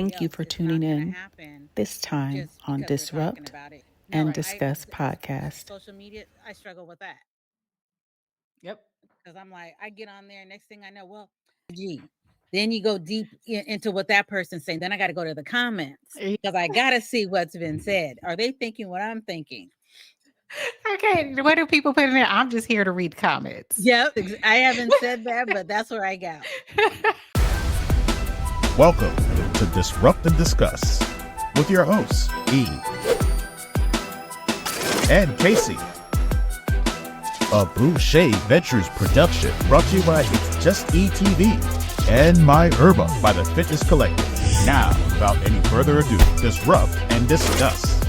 Thank you for tuning in this time on Disrupt and Discuss podcast. Social media, I struggle with that Yep. because I'm like, I get on there, next thing I know, well, gee, then you go deep into what that person's saying. Then I got to go to the comments because I got to see what's been said. Are they thinking what I'm thinking? Okay, what do people put in there? I'm just here to read comments. Yep, I haven't said that, but that's where I go. Welcome to Disrupt and Discuss with your hosts, E and KayCee. A Boucher Ventures production brought to you by It's Just E TV and My Herbal by the Fitness Collective. Now, without any further ado, disrupt and discuss.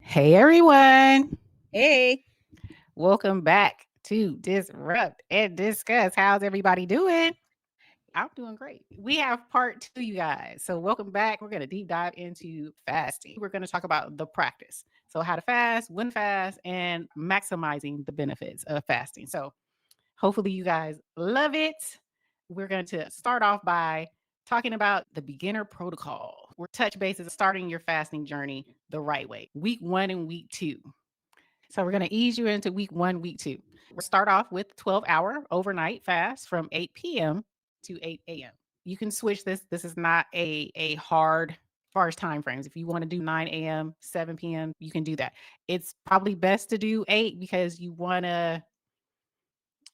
Hey, everyone. Hey. Welcome back to Disrupt and Discuss. How's everybody doing? I'm doing great. We have part 2, you guys. So welcome back. We're going to deep dive into fasting. We're going to talk about the practice. So how to fast, when fast, and maximizing the benefits of fasting. So hopefully you guys love it. We're going to start off by talking about the beginner protocol. We're touch bases starting your fasting journey the right way. Week 1 and week 2. So we're going to ease you into week 1, week 2. We'll start off with 12-hour overnight fast from 8 p.m. to 8 a.m. You can switch this. This is not a hard as far as time frames. If you want to do 9 a.m., 7 p.m., you can do that. It's probably best to do 8 because you want to,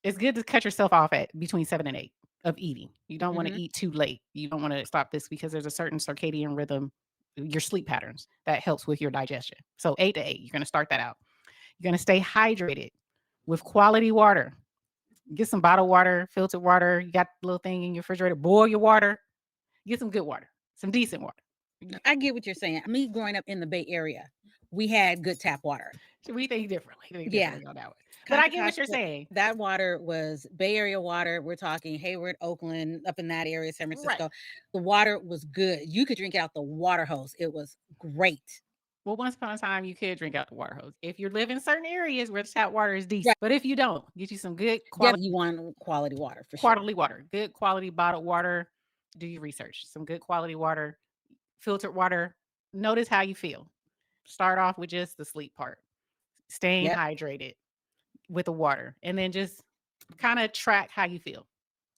it's good to cut yourself off at between 7 and 8 of eating. You don't want to eat too late. You don't want to stop this because there's a certain circadian rhythm, your sleep patterns that helps with your digestion. So 8 to 8, you're going to start that out. You're going to stay hydrated with quality water. Get some bottled water, filtered water. You got the little thing in your refrigerator. Boil your water. Get some good water, some decent water. I get what you're saying. Me growing up in the Bay Area, we had good tap water. So we think differently. Yeah. On that one. But I get what you're saying. That water was Bay Area water. We're talking Hayward, Oakland, up in that area, San Francisco. Right. The water was good. You could drink it out the water hose. It was great. Well, once upon a time, you could drink out the water hose. If you live in certain areas where the tap water is decent. Right. But if you don't, get you some good quality. Yeah, you want quality water for quality water. Good quality bottled water. Do your research. Some good quality water, filtered water. Notice how you feel. Start off with just the sleep part. Staying hydrated with the water. And then just kind of track how you feel.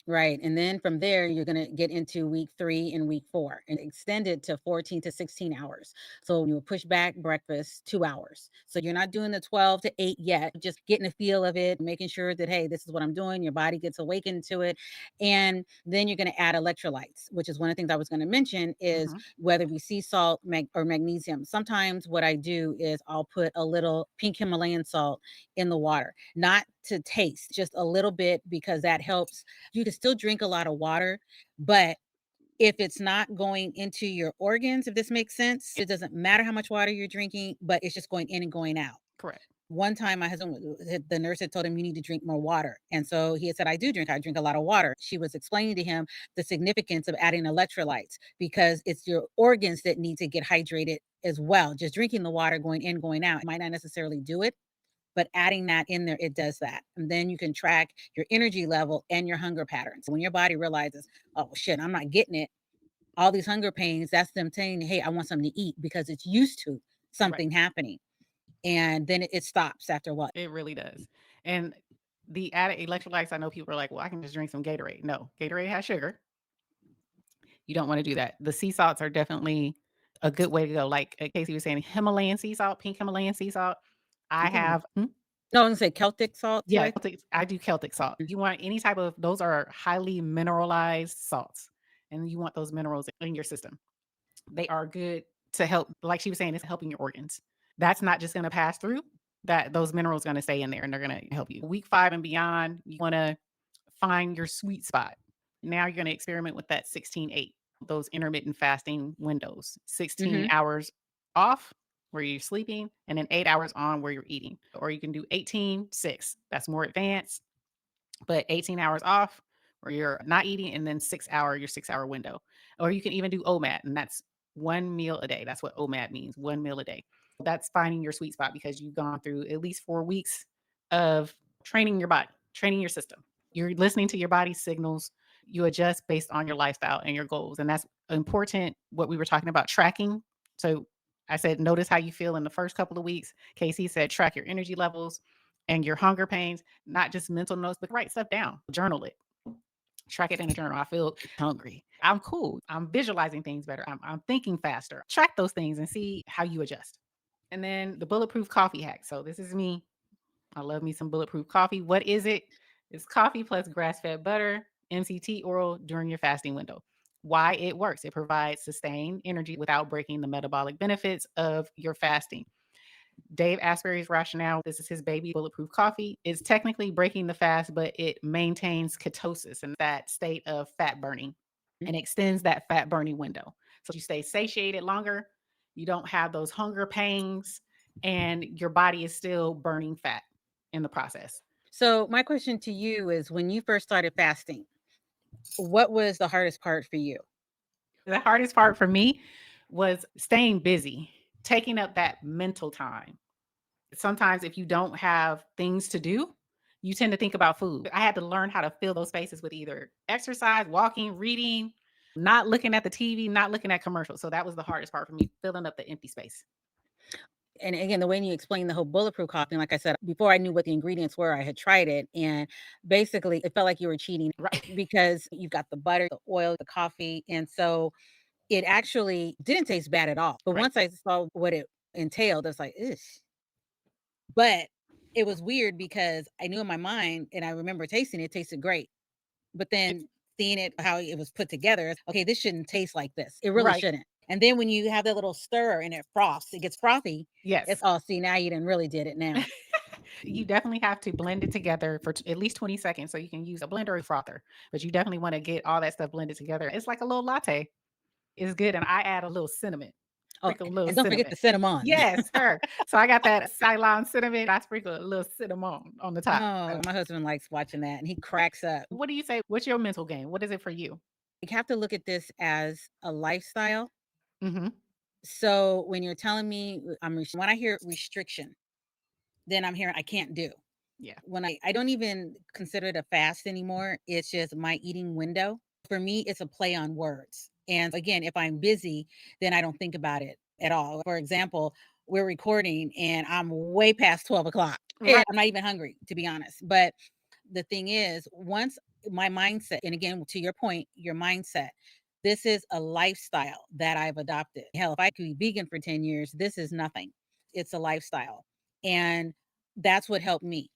Right. And then from there, you're going to get into week 3 and week 4 and extend it to 14 to 16 hours. So you will push back breakfast 2 hours. So you're not doing the 12 to 8 yet, just getting a feel of it, making sure that, hey, this is what I'm doing. Your body gets awakened to it. And then you're going to add electrolytes, which is one of the things I was going to mention is whether we sea salt or magnesium. Sometimes what I do is I'll put a little pink Himalayan salt in the water, not to taste, just a little bit, because that helps. You can still drink a lot of water, but if it's not going into your organs, if this makes sense, it doesn't matter how much water you're drinking, but it's just going in and going out. Correct. One time my husband, the nurse had told him, you need to drink more water. And so he had said, I drink a lot of water. She was explaining to him the significance of adding electrolytes because it's your organs that need to get hydrated as well. Just drinking the water going in, going out might not necessarily do it, but adding that in there, it does that. And then you can track your energy level and your hunger patterns. When your body realizes, oh shit, I'm not getting it, all these hunger pains, that's them saying, hey, I want something to eat because it's used to something happening. And then it stops after what? It really does. And the added electrolytes, I know people are like, well, I can just drink some Gatorade. No, Gatorade has sugar. You don't want to do that. The sea salts are definitely a good way to go. Like KayCee was saying, Himalayan sea salt, pink Himalayan sea salt. I have. No, I'm going to say Celtic salt. Yeah, I do Celtic salt. You want any type of, those are highly mineralized salts. And you want those minerals in your system. They are good to help, like she was saying, it's helping your organs. That's not just going to pass through. That those minerals going to stay in there and they're going to help you. Week 5 and beyond, you want to find your sweet spot. Now you're going to experiment with that 16-8, those intermittent fasting windows, 16 hours off where you're sleeping and then 8 hours on where you're eating. Or you can do 18-6. That's more advanced, but 18 hours off where you're not eating and then your 6 hour window. Or you can even do OMAD, and that's 1 meal a day. That's what OMAD means, 1 meal a day. That's finding your sweet spot because you've gone through at least 4 weeks of training your body, training your system. You're listening to your body's signals. you adjust based on your lifestyle and your goals. And that's important. What we were talking about, tracking. So I said, notice how you feel in the first couple of weeks. KayCee said, track your energy levels and your hunger pains, not just mental notes, but write stuff down, journal it, track it in a journal. I feel hungry. I'm cool. I'm visualizing things better. I'm thinking faster. Track those things and see how you adjust. And then the bulletproof coffee hack. So this is me. I love me some bulletproof coffee. What is it? It's coffee plus grass-fed butter, MCT oil during your fasting window. Why it works. It provides sustained energy without breaking the metabolic benefits of your fasting. Dave Asprey's rationale, this is his baby, bulletproof coffee, is technically breaking the fast, but it maintains ketosis and that state of fat burning and extends that fat burning window. So you stay satiated longer, you don't have those hunger pains, and your body is still burning fat in the process. So my question to you is, when you first started fasting, what was the hardest part for you? The hardest part for me was staying busy, taking up that mental time. Sometimes if you don't have things to do, you tend to think about food. I had to learn how to fill those spaces with either exercise, walking, reading, not looking at the TV, not looking at commercials. So that was the hardest part for me, filling up the empty space. And again, the way you explain the whole bulletproof coffee, like I said, before I knew what the ingredients were, I had tried it. And basically, it felt like you were cheating, Right. because you've got the butter, the oil, the coffee. And so it actually didn't taste bad at all. But Right. once I saw what it entailed, I was like, ugh. But it was weird because I knew in my mind, and I remember tasting it, it tasted great. But then seeing it, how it was put together, okay, this shouldn't taste like this. It really Right. shouldn't. And then when you have that little stir and it froths, it gets frothy. Yes. It's all, see, now you done really did it now. You definitely have to blend it together for at least 20 seconds. So you can use a blender or a frother, but you definitely want to get all that stuff blended together. It's like a little latte. It's good. And I add a little cinnamon. Oh, Sprinkle a little and don't cinnamon. forget the cinnamon. Yes, sir. So I got that Ceylon cinnamon. I sprinkle a little cinnamon on the top. Oh, my husband likes watching that and he cracks up. What do you say? What's your mental game? What is it for you? You have to look at this as a lifestyle. Mm-hmm. So when you're telling me when I hear restriction, then I'm hearing I can't do. Yeah. When I don't even consider it a fast anymore. It's just my eating window. For me, it's a play on words. And again, if I'm busy, then I don't think about it at all. For example, we're recording and I'm way past 12 o'clock. Right. And I'm not even hungry, to be honest. But the thing is, once my mindset, and again, to your point, your mindset, this is a lifestyle that I've adopted. Hell, if I could be vegan for 10 years, this is nothing. It's a lifestyle. And that's what helped me.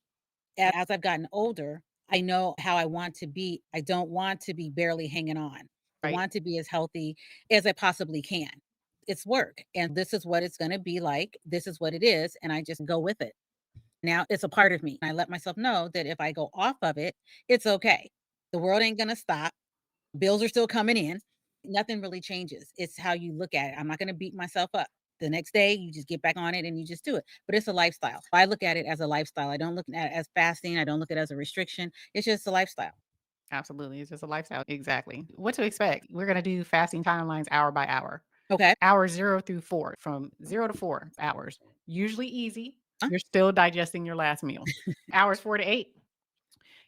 As I've gotten older, I know how I want to be. I don't want to be barely hanging on. I Right. want to be as healthy as I possibly can. It's work. And this is what it's going to be like. This is what it is. And I just go with it. Now it's a part of me. I let myself know that if I go off of it, it's okay. The world ain't going to stop. Bills are still coming in. Nothing really changes. It's how you look at it. I'm not going to beat myself up. The next day, you just get back on it and you just do it. But it's a lifestyle. I look at it as a lifestyle. I don't look at it as fasting. I don't look at it as a restriction. It's just a lifestyle. Absolutely. It's just a lifestyle. Exactly. What to expect. We're going to do fasting timelines hour by hour. Okay. Hours 0 through 4, from 0 to 4 hours. Usually easy. Huh? You're still digesting your last meal. Hours 4 to 8,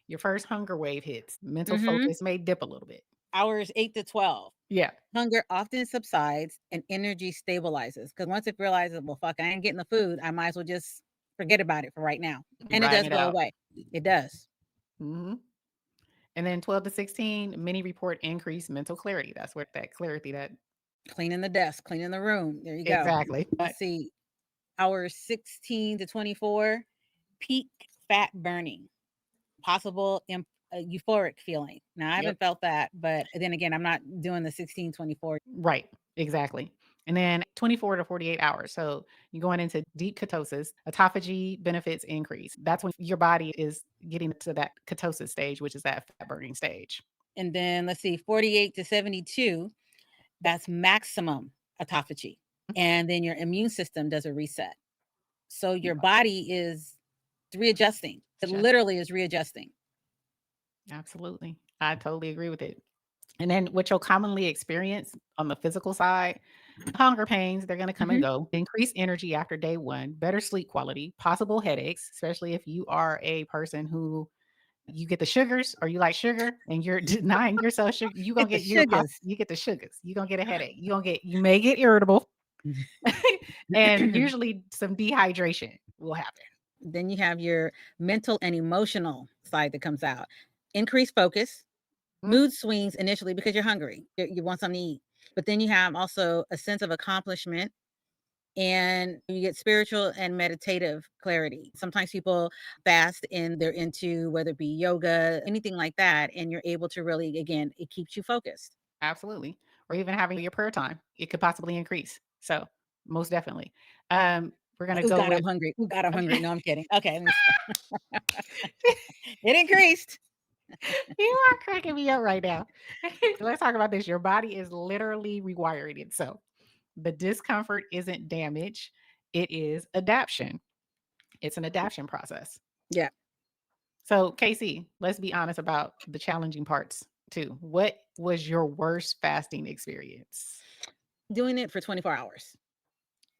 your first hunger wave hits. Mental focus may dip a little bit. Hours 8 to 12. Yeah. Hunger often subsides and energy stabilizes. Because once it realizes, well, fuck, I ain't getting the food, I might as well just forget about it for right now. And it does go away. It does. Mm-hmm. And then 12 to 16, many report increased mental clarity. That's where that clarity, that cleaning the desk, cleaning the room. There you go. exactly. Let's see. Hours 16 to 24, peak fat burning, possible euphoric feeling. Now, I haven't felt that, but then again, I'm not doing the 16, 24. Right. Exactly. And then 24 to 48 hours. So you're going into deep ketosis. Autophagy benefits increase. That's when your body is getting to that ketosis stage, which is that fat burning stage. And then let's see, 48 to 72, that's maximum autophagy. And then your immune system does a reset. So your body is readjusting. It literally is readjusting. Absolutely. I totally agree with it. And then what you'll commonly experience on the physical side, hunger pains, they're going to come and go. Increased energy after day 1, better sleep quality, possible headaches, especially if you are a person who You get the sugars, or you like sugar and you're denying yourself sugar, you gonna Get the get you sugars. you get the sugars. You're gonna get a headache. You may get irritable, and usually some dehydration will happen. Then you have your mental and emotional side that comes out. Increased focus, mood swings initially because you're hungry. You want something to eat. But then you have also a sense of accomplishment, and you get spiritual and meditative clarity. Sometimes people fast and they're into whether it be yoga, anything like that, and you're able to really, again, it keeps you focused. Absolutely. Or even having your prayer time, it could possibly increase. So most definitely. We're gonna Oh go God, with I'm hungry. Oh God, I'm hungry. No, I'm kidding. Okay, let me stop. It increased. You are cracking me up right now. Let's talk about this. Your body is literally rewiring itself. The discomfort isn't damage, it is adaptation. It's an adaptation process. Yeah. So, KayCee, let's be honest about the challenging parts too. What was your worst fasting experience? Doing it for 24 hours.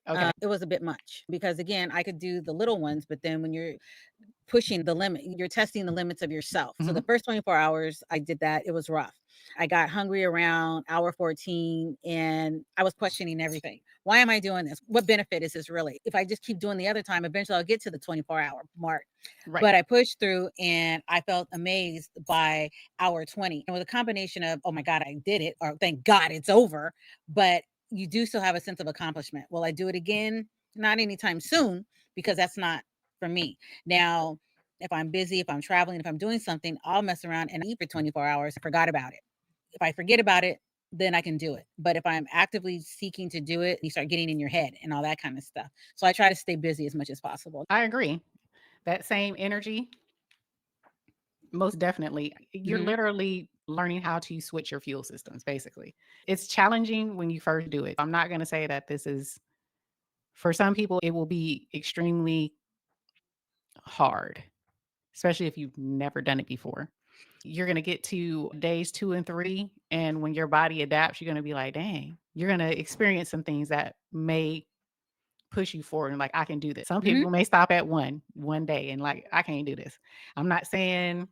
Okay. It was a bit much because, again, I could do the little ones, but then when you're pushing the limit, you're testing the limits of yourself. So the first 24 hours I did that, it was rough. I got hungry around hour 14 and I was questioning everything. Why am I doing this? What benefit is this really? If I just keep doing the other time, eventually I'll get to the 24-hour mark. Right. But I pushed through and I felt amazed by hour 20. And with a combination of, oh my God, I did it, or thank God it's over. But you do still have a sense of accomplishment. Will I do it again? Not anytime soon, because that's not for me. Now, if I'm busy, if I'm traveling, if I'm doing something, I'll mess around and eat for 24 hours. I forgot about it. If I forget about it, then I can do it. But if I'm actively seeking to do it, you start getting in your head and all that kind of stuff. So I try to stay busy as much as possible. I agree. That same energy, most definitely. You're literally learning how to switch your fuel systems, basically. It's challenging when you first do it. I'm not going to say that this is, for some people, it will be extremely hard, especially if you've never done it before. You're going to get to days 2 and 3. And when your body adapts, you're going to be like, dang, you're going to experience some things that may push you forward and like, I can do this. Some people may stop at one day and like, I can't do this. I'm not saying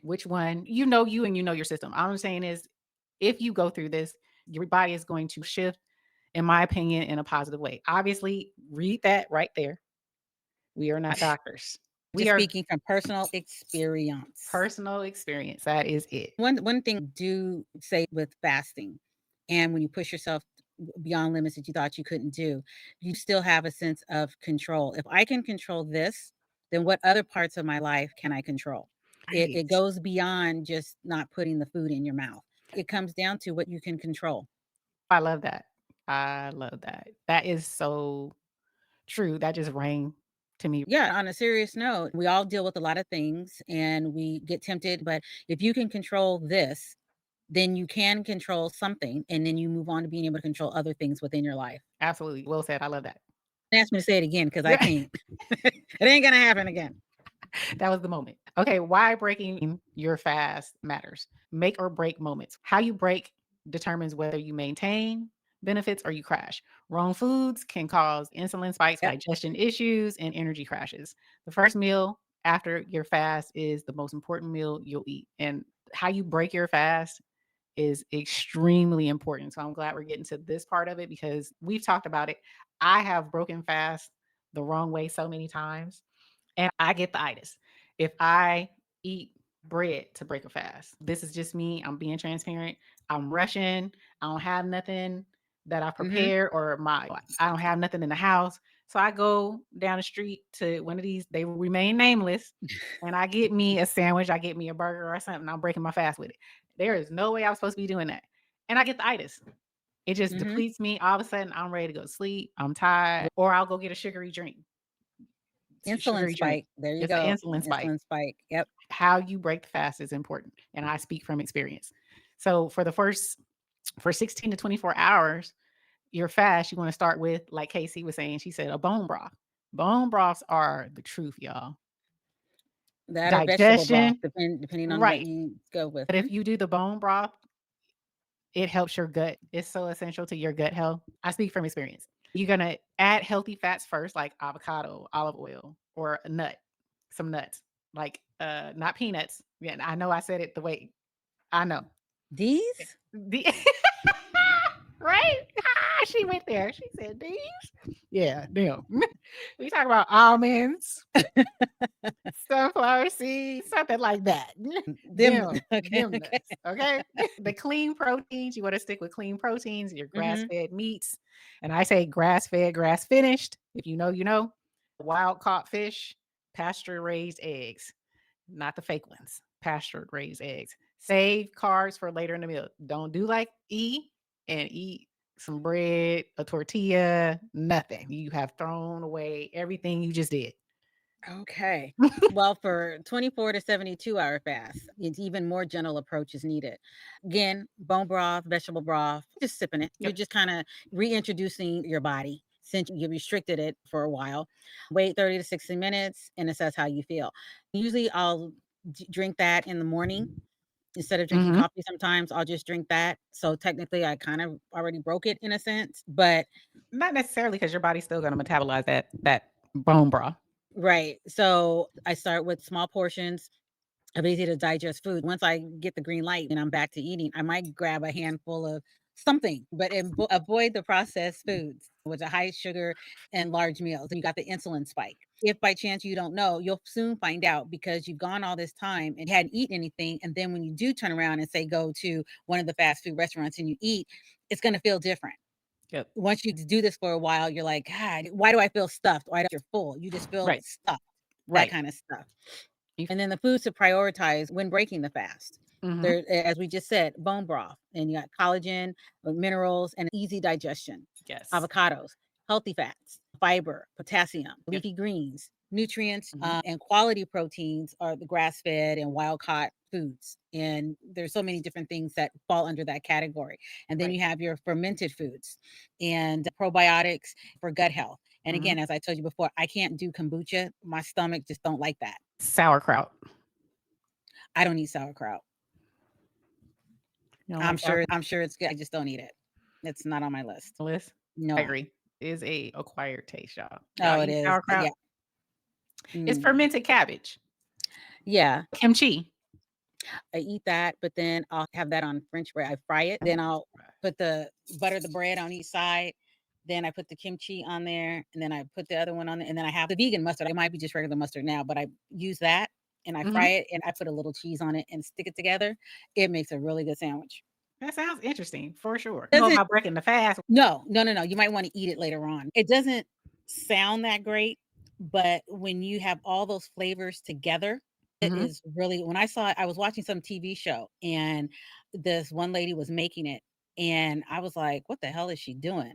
which one, you and you know your system. All I'm saying is, if you go through this, your body is going to shift, in my opinion, in a positive way. Obviously, read that right there. We are not doctors. We are speaking from personal experience. Personal experience. That is it. One thing do say with fasting, and when you push yourself beyond limits that you thought you couldn't do, you still have a sense of control. If I can control this, then what other parts of my life can I control? It Right. goes beyond just not putting the food in your mouth. It comes down to what you can control. I love that. I love that. That is so true. That just rang to me. Yeah, on a serious note, we all deal with a lot of things and we get tempted, but if you can control this, then you can control something, and then you move on to being able to control other things within your life. Absolutely. Well said. I love that. Ask me to say it again because I can't. It ain't gonna happen again. That was the moment. Okay, why breaking your fast matters. Make or break moments. How you break determines whether you maintain benefits or you crash. Wrong foods can cause insulin spikes, digestion issues, and energy crashes. The first meal after your fast is the most important meal you'll eat. And how you break your fast is extremely important. So I'm glad we're getting to this part of it because we've talked about it. I have broken fast the wrong way so many times, and I get the itis if I eat bread to break a fast. This is just me. I'm being transparent. I'm rushing. I don't have nothing that I prepared, or I don't have nothing in the house. So I go down the street to one of these, they remain nameless, and I get me a sandwich, I get me a burger or something. I'm breaking my fast with it. There is no way I'm supposed to be doing that. And I get the itis. It just depletes me. All of a sudden, I'm ready to go to sleep. I'm tired, or I'll go get a sugary drink. Insulin spike. There you It's go. an insulin spike. Insulin spike. Yep. How you break the fast is important. And I speak from experience. So for 16 to 24 hours, your fast, you want to start with, like KayCee was saying, she said, a bone broth. Bone broths are the truth, y'all. That or vegetable broth, Digestion, depending on what right. you go with. But if you do the bone broth, it helps your gut. It's so essential to your gut health. I speak from experience. You're going to add healthy fats first, like avocado, olive oil, or a nut, some nuts, like not peanuts. Yeah, I know I said it the way I know. These? Right? She went there. She said these. Yeah, them. We talk about almonds, sunflower seeds, something like that. Them. Okay. Them nuts. Okay. The clean proteins, you want to stick with clean proteins, your grass-fed meats. And I say grass-fed, grass-finished. If you know, you know. Wild caught fish, pasture-raised eggs, not the fake ones. Pasture-raised eggs. Save carbs for later in the meal. Don't do like E and eat some bread, a tortilla, nothing. You have thrown away everything you just did. Okay. Well, for 24 to 72 hour fast, it's even more gentle approach is needed. Again, bone broth, vegetable broth, just sipping it. You're just kind of reintroducing your body since you restricted it for a while. Wait 30 to 60 minutes and assess how you feel. Usually I'll drink that in the morning. Instead of drinking coffee, sometimes I'll just drink that. So technically I kind of already broke it in a sense, but not necessarily, because your body's still going to metabolize that bone broth. Right. So I start with small portions of easy to digest food. Once I get the green light and I'm back to eating, I might grab a handful of something, but avoid the processed foods with a high sugar and large meals. You got the insulin spike. If by chance you don't know, you'll soon find out because you've gone all this time and hadn't eaten anything. And then when you do turn around and say go to one of the fast food restaurants and you eat, it's going to feel different. Yep. Once you do this for a while, you're like, God, why do I feel stuffed? Why don't you're full? You just feel stuffed. That kind of stuff. And then the foods to prioritize when breaking the fast. There, as we just said, bone broth, and you got collagen, minerals, and easy digestion. Yes. Avocados, healthy fats, fiber, potassium, leafy greens, nutrients, and quality proteins are the grass-fed and wild-caught foods. And there's so many different things that fall under that category. And then you have your fermented foods and probiotics for gut health. And again, as I told you before, I can't do kombucha. My stomach just don't like that. Sauerkraut. I don't eat sauerkraut. I'm sure it's good. I just don't eat it. It's not on my list. No. I agree. It is a acquired taste, y'all. Oh, it is. Sauerkraut. Yeah. It's fermented cabbage. Yeah. Kimchi. I eat that, but then I'll have that on French bread. I fry it. Then I'll put the butter the bread on each side. Then I put the kimchi on there, and then I put the other one on there, and then I have the vegan mustard. It might be just regular mustard now, but I use that and I fry it, and I put a little cheese on it and stick it together. It makes a really good sandwich. That sounds interesting for sure. Know about breaking the fast? No. You might want to eat it later on. It doesn't sound that great, but when you have all those flavors together, it is really, when I saw it, I was watching some TV show and this one lady was making it. And I was like, what the hell is she doing?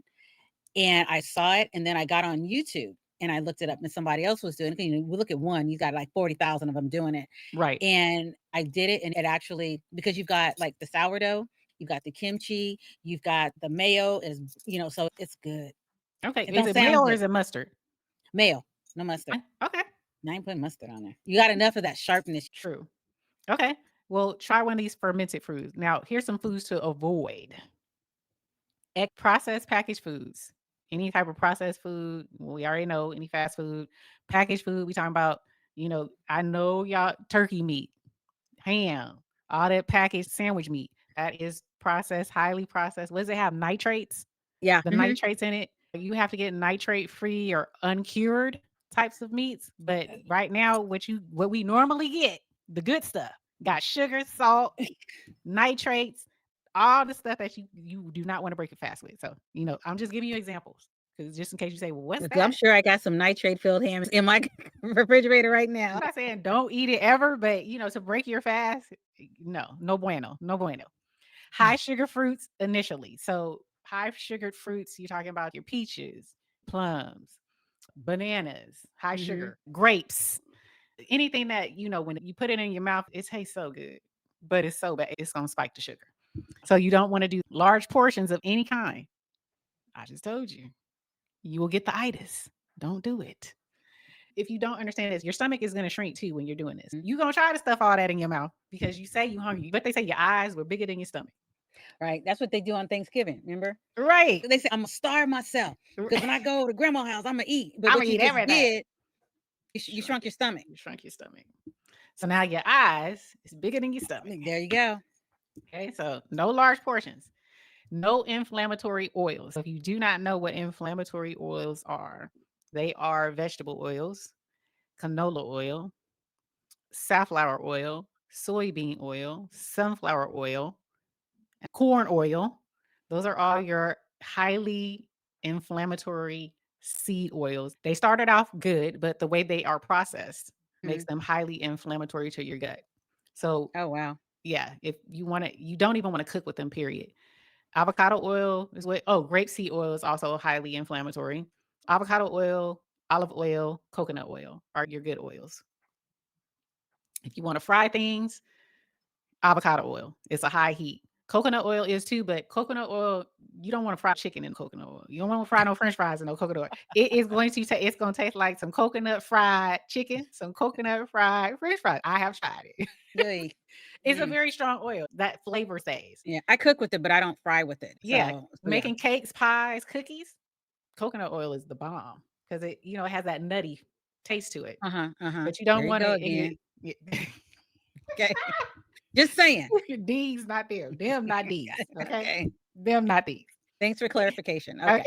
And I saw it, and then I got on YouTube and I looked it up, and somebody else was doing it. You know, we look at one, you got like 40,000 of them doing it. Right. And I did it, and it actually, because you've got like the sourdough, you've got the kimchi, you've got the mayo, is, you know, so it's good. Okay. Is it mayo or is it mustard? Mayo, no mustard. Okay. I ain't putting mustard on there. You got enough of that sharpness. True. Okay. Well, try one of these fermented foods. Now, here's some foods to avoid. Processed packaged foods. Any type of processed food, we already know, any fast food, packaged food, we talking about, you know, I know y'all, turkey meat, ham, all that packaged sandwich meat. That is processed, highly processed. What does it have? Nitrates? Yeah. The nitrates in it. You have to get nitrate free or uncured types of meats. But right now, what we normally get, the good stuff, got sugar, salt, nitrates, all the stuff that you do not want to break your fast with. So, you know, I'm just giving you examples because just in case you say, well, what's that? I'm sure I got some nitrate filled ham in my refrigerator right now. I'm not saying don't eat it ever, but you know, to break your fast, no bueno. High sugar fruits initially. So high sugared fruits, you're talking about your peaches, plums, bananas, high sugar, grapes, anything that, you know, when you put it in your mouth, it tastes so good, but it's so bad, it's going to spike the sugar. So you don't want to do large portions of any kind. I just told you, you will get the itis. Don't do it. If you don't understand this, your stomach is going to shrink too when you're doing this. You're going to try to stuff all that in your mouth because you say you're hungry, but they say your eyes were bigger than your stomach. Right. That's what they do on Thanksgiving. Remember? Right. They say, I'm going to starve myself because when I go to grandma's house, I'm going to eat. But I'm what gonna you eat just everything. did, you shrunk your stomach. You shrunk your stomach. So now your eyes is bigger than your stomach. There you go. Okay, so no large portions. No inflammatory oils. So if you do not know what inflammatory oils are, they are vegetable oils, canola oil, safflower oil, soybean oil, sunflower oil, and corn oil. Those are all your highly inflammatory seed oils. They started off good, but the way they are processed makes them highly inflammatory to your gut. So, Oh, wow. yeah, if you want to, you don't even want to cook with them, period. Avocado oil is what, grapeseed oil is also highly inflammatory. Avocado oil, olive oil, coconut oil are your good oils. If you want to fry things, avocado oil. It's a high heat. Coconut oil is too, but coconut oil, you don't want to fry chicken in coconut oil. You don't want to fry no French fries in no coconut oil. It is going to it's going to taste like some coconut fried chicken, some coconut fried French fries. I have tried it. Really? It's a very strong oil. That flavor stays. Yeah, I cook with it, but I don't fry with it. Yeah, So, making cakes, pies, cookies, coconut oil is the bomb because it, it has that nutty taste to it. But you don't There you want go it in again. Okay. Just saying. D's not there. Them not D's. Okay. Okay. Them not D's. Thanks for clarification. Okay.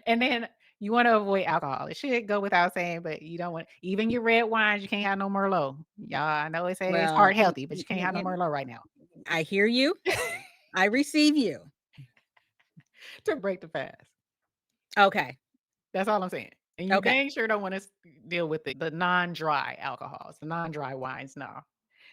And then you want to avoid alcohol. It should go without saying, but you don't want even your red wines. You can't have no Merlot. Y'all, I know it's heart healthy, but you can't have no Merlot right now. I hear you. I receive you. To break the fast. Okay. That's all I'm saying. And you dang sure don't want to deal with the non-dry alcohols, the non-dry wines.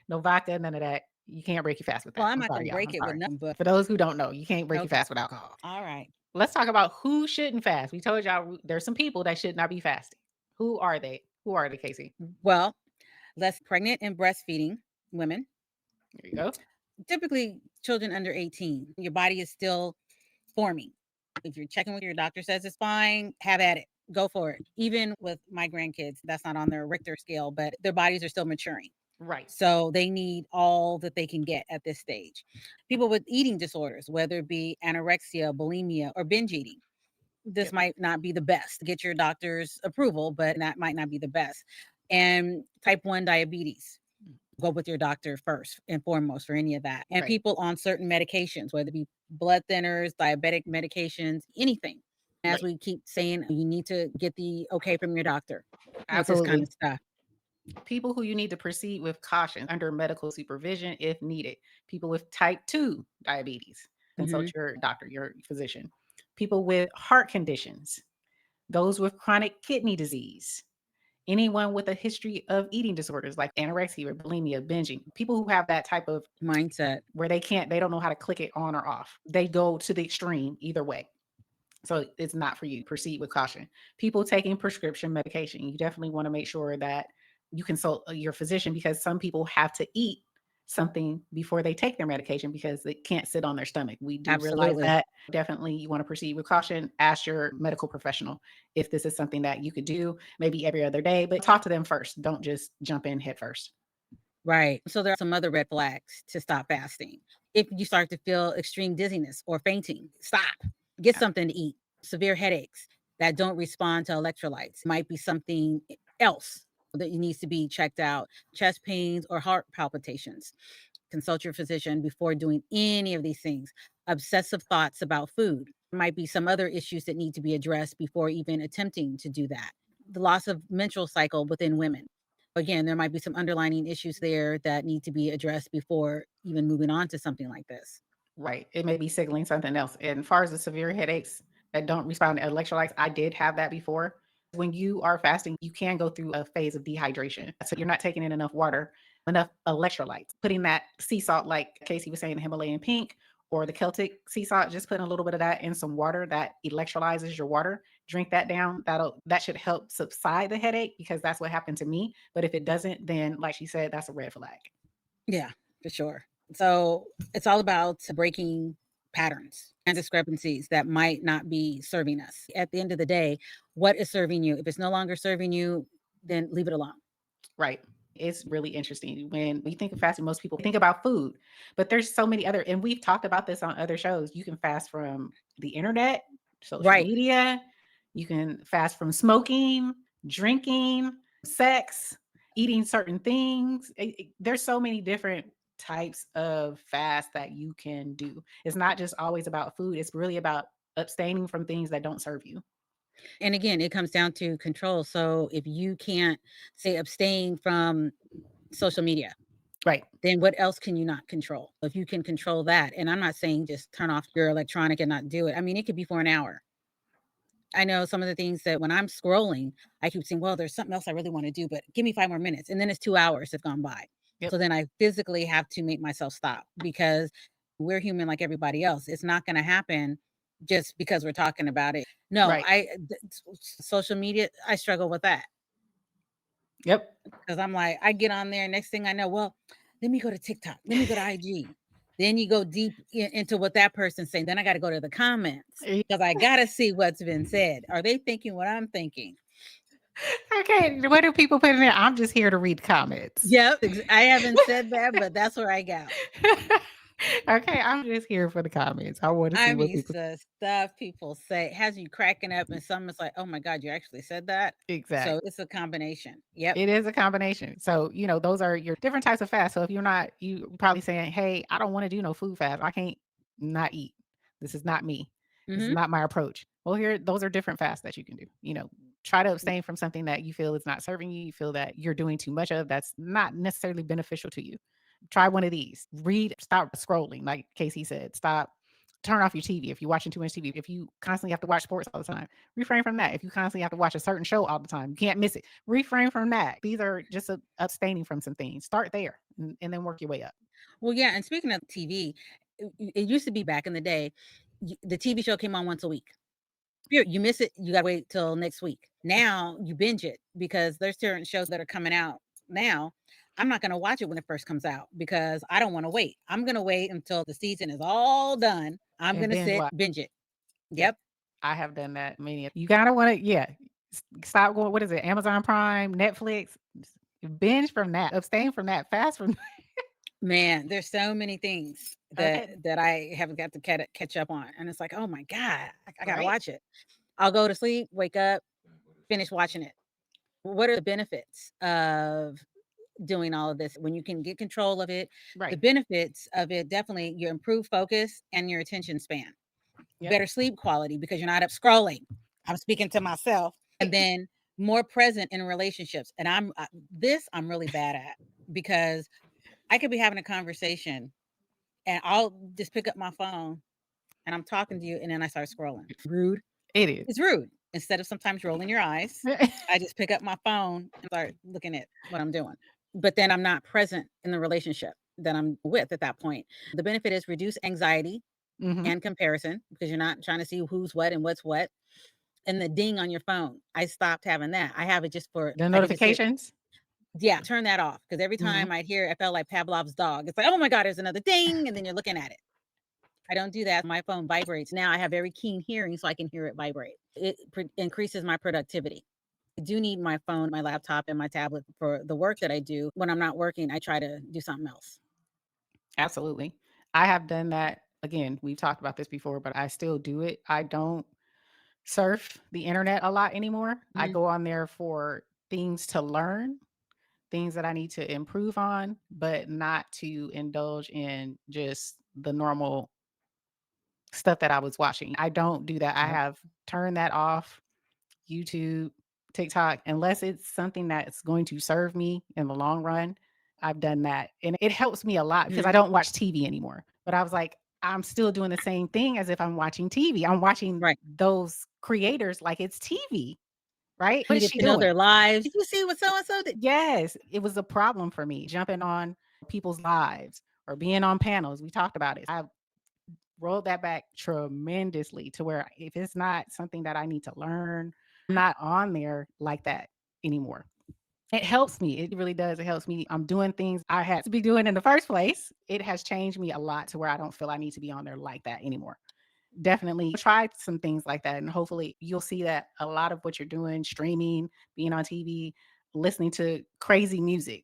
No vodka, none of that. You can't break your fast with that. Well, I'm not going to break it with nothing, but for those who don't know, you can't break your fast with alcohol. All right. Let's talk about who shouldn't fast. We told y'all there's some people that should not be fasting. Who are they? Who are they, KayCee? Well, less pregnant and breastfeeding women. There you go. Typically, children under 18. Your body is still forming. If you're checking what your doctor says is fine, have at it. Go for it. Even with my grandkids, that's not on their Richter scale, but their bodies are still maturing. Right. So they need all that they can get at this stage. People with eating disorders, whether it be anorexia, bulimia, or binge eating, this might not be the best. Get your doctor's approval, but that might not be the best. And type 1 diabetes, go with your doctor first and foremost for any of that. And people on certain medications, whether it be blood thinners, diabetic medications, anything. As we keep saying, you need to get the okay from your doctor. Absolutely. With this kind of stuff. People who you need to proceed with caution under medical supervision if needed. People with type 2 diabetes, consult your doctor, your physician. People with heart conditions, those with chronic kidney disease, anyone with a history of eating disorders like anorexia or bulimia, binging, people who have that type of mindset where they don't know how to click it on or off. They go to the extreme either way. So it's not for you. Proceed with caution. People taking prescription medication, you definitely want to make sure that you consult your physician because some people have to eat something before they take their medication because they can't sit on their stomach. We do realize that. Definitely you want to proceed with caution. Ask your medical professional if this is something that you could do maybe every other day, but talk to them first. Don't just jump in head first. Right. So there are some other red flags to stop fasting. If you start to feel extreme dizziness or fainting, stop. Get something to eat. Severe headaches that don't respond to electrolytes might be something else that needs to be checked out. Chest pains or heart palpitations. Consult your physician before doing any of these things. Obsessive thoughts about food. Might be some other issues that need to be addressed before even attempting to do that. The loss of menstrual cycle within women. Again, there might be some underlying issues there that need to be addressed before even moving on to something like this. Right. It may be signaling something else. And as far as the severe headaches that don't respond to electrolytes, I did have that before. When you are fasting, you can go through a phase of dehydration. So you're not taking in enough water, enough electrolytes. Putting that sea salt, like KayCee was saying, the Himalayan pink or the Celtic sea salt, just putting a little bit of that in some water that electrolyzes your water. Drink that down. That should help subside the headache because that's what happened to me. But if it doesn't, then like she said, that's a red flag. Yeah, for sure. So it's all about breaking patterns and discrepancies that might not be serving us. At the end of the day, what is serving you? If it's no longer serving you, then leave it alone. Right. It's really interesting. When we think of fasting, most people think about food, but there's so many other, and we've talked about this on other shows. You can fast from the internet, social media. You can fast from smoking, drinking, sex. eating certain things. There's so many different types of fast that you can do. It's not just always about food. It's really about abstaining from things that don't serve you. And again, it comes down to control. So if you can't say abstain from social media, Right. then what else can you not control? If you can control that, and I'm not saying just turn off your electronic and not do it. I mean, it could be for an hour. I know some of the things that when I'm scrolling, I keep saying, well, there's something else I really want to do, but give me 5 more minutes. And then it's 2 hours have gone by. Yep. So then I physically have to make myself stop because we're human like everybody else. It's not going to happen just because we're talking about it. No, Right. social media, I struggle with that. Yep. Because I'm like, I get on there, next thing I know, well, let me go to TikTok, let me go to IG. Then you go deep into what that person's saying. Then I got to go to the comments because I got to see what's been said. Are they thinking what I'm thinking? Okay, what do people put in there? I'm just here to read comments. Yep, I haven't said that, but that's where I go. Okay, I'm just here for the comments. I want to see what people. The stuff people say has you cracking up, and some is like, "Oh my God, you actually said that." Exactly. So it's a combination. Yep, it is a combination. So those are your different types of fast. So if you probably saying, "Hey, I don't want to do no food fast. I can't not eat. This is not me. This is not my approach." Well, those are different fasts that you can do. Try to abstain from something that you feel is not serving you. You feel that you're doing too much of that's not necessarily beneficial to you. Try one of these. Stop scrolling, like KayCee said. Turn off your TV if you're watching too much TV. If you constantly have to watch sports all the time, refrain from that. If you constantly have to watch a certain show all the time, you can't miss it. Refrain from that. These are just abstaining from some things. Start there and then work your way up. Well, yeah. And speaking of TV, it used to be back in the day, the TV show came on once a week. You miss it, you gotta wait till next week. Now you binge it because there's certain shows that are coming out now. I'm not gonna watch it when it first comes out because I don't want to wait. I'm gonna wait until the season is all done. I'm gonna binge it. Yep. I have done that many. You gotta want to, stop going. What is it? Amazon Prime, Netflix. Binge from that. Abstain from that. Fast from. Man, there's so many things that I haven't got to catch up on, and it's like, oh my God, I gotta watch it. I'll go to sleep, wake up, finish watching it. What are the benefits of doing all of this when you can get control of it? Right. The benefits of it, definitely your improved focus and your attention span. Better sleep quality because you're not up scrolling. I'm speaking to myself. And then more present in relationships. And I'm really bad at because I could be having a conversation and I'll just pick up my phone and I'm talking to you and then I start scrolling. Rude. It is. It's rude. Instead of sometimes rolling your eyes, I just pick up my phone and start looking at what I'm doing. But then I'm not present in the relationship that I'm with at that point. The benefit is reduce anxiety and comparison because you're not trying to see who's what and what's what. And the ding on your phone, I stopped having that. I have it just for the notifications. Yeah, turn that off because every time I hear, I felt like Pavlov's dog. It's like, oh my God, there's another ding, and then you're looking at it. I don't do that. My phone vibrates. Now I have very keen hearing, so I can hear it vibrate. It increases my productivity. I do need my phone, my laptop, and my tablet for the work that I do. When I'm not working, I try to do something else. Absolutely. I have done that. Again, we've talked about this before, but I still do it. I don't surf the internet a lot anymore. I go on there for things to learn, things that I need to improve on, but not to indulge in just the normal stuff that I was watching. I don't do that. I have turned that off. YouTube, TikTok, unless it's something that's going to serve me in the long run. I've done that. And it helps me a lot because I don't watch TV anymore. But I was like, I'm still doing the same thing as if I'm watching TV. I'm watching those creators like it's TV, right? What is she doing? Their lives. Did you see what so-and-so did? Yes, it was a problem for me jumping on people's lives or being on panels. We talked about it. I rolled that back tremendously to where if it's not something that I need to learn, I'm not on there like that anymore. It helps me. It really does. It helps me. I'm doing things I had to be doing in the first place. It has changed me a lot to where I don't feel I need to be on there like that anymore. Definitely try some things like that. And hopefully you'll see that a lot of what you're doing, streaming, being on TV, listening to crazy music.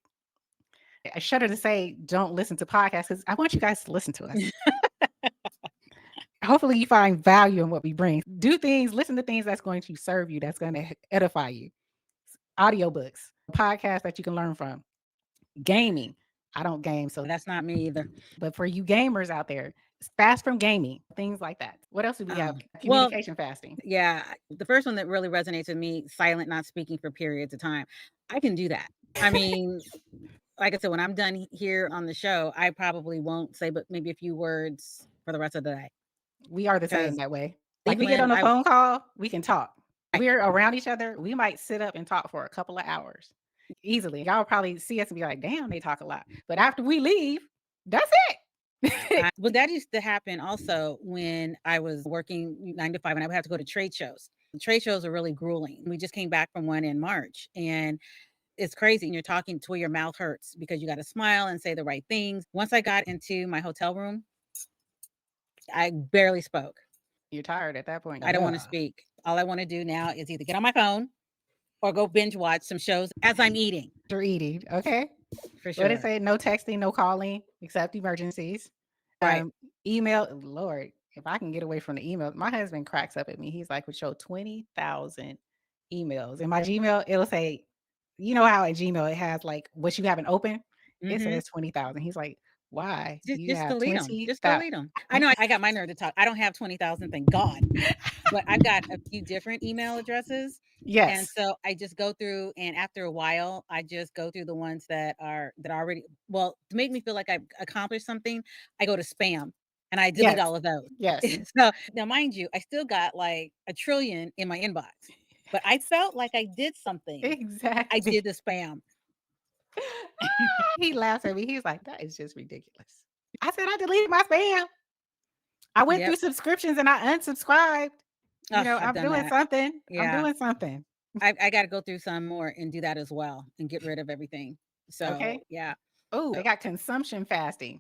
I shudder to say, don't listen to podcasts because I want you guys to listen to us. Hopefully you find value in what we bring. Do things, listen to things that's going to serve you, that's going to edify you. Audiobooks. podcast that you can learn from. Gaming. I don't game, so That's not me either. but for you gamers out there, fast from gaming, things like that. What else do we have? Communication fasting. Yeah. The first one that really resonates with me, silent, not speaking for periods of time. I can do that. I mean, like I said, when I'm done here on the show, I probably won't say but maybe a few words for the rest of the day. We are the same Because that way. Like we even get on a I- phone call, we can talk. We're around each other. We might sit up and talk for a couple of hours easily. Y'all probably see us and be like, damn, they talk a lot. But after we leave, that's it. Well, that used to happen also when I was working 9 to 5 and I would have to go to trade shows. The trade shows are really grueling. We just came back from one in March and it's crazy. And you're talking to where your mouth hurts because you got to smile and say the right things. Once I got into my hotel room, I barely spoke. You're tired at that point. I don't want to speak. All I want to do now is either get on my phone or go binge watch some shows as I'm eating. You're eating. Okay. For sure. What did it say? No texting, no calling, except emergencies. Right. Email. Lord, if I can get away from the email, my husband cracks up at me. He's like, with your 20,000 emails. In my Gmail, it'll say, you know how at Gmail it has like what you haven't opened? It says 20,000. He's like, why? Just You have delete them. 20,000. Just delete them. I know I got my nerve to talk. I don't have 20,000, thank God. But I've got a few different email addresses. Yes. And so I just go through, and after a while, I just go through the ones that are already, well, to make me feel like I've accomplished something, I go to spam and I delete all of those. Yes. So now, mind you, I still got like a trillion in my inbox, but I felt like I did something. Exactly. I did the spam. He laughs at me. He's like, that is just ridiculous. I said, I deleted my spam. I went through subscriptions and I unsubscribed. You know, I'm doing something. Yeah. I'm doing something. I got to go through some more and do that as well and get rid of everything. So, yeah. Oh, I got consumption fasting.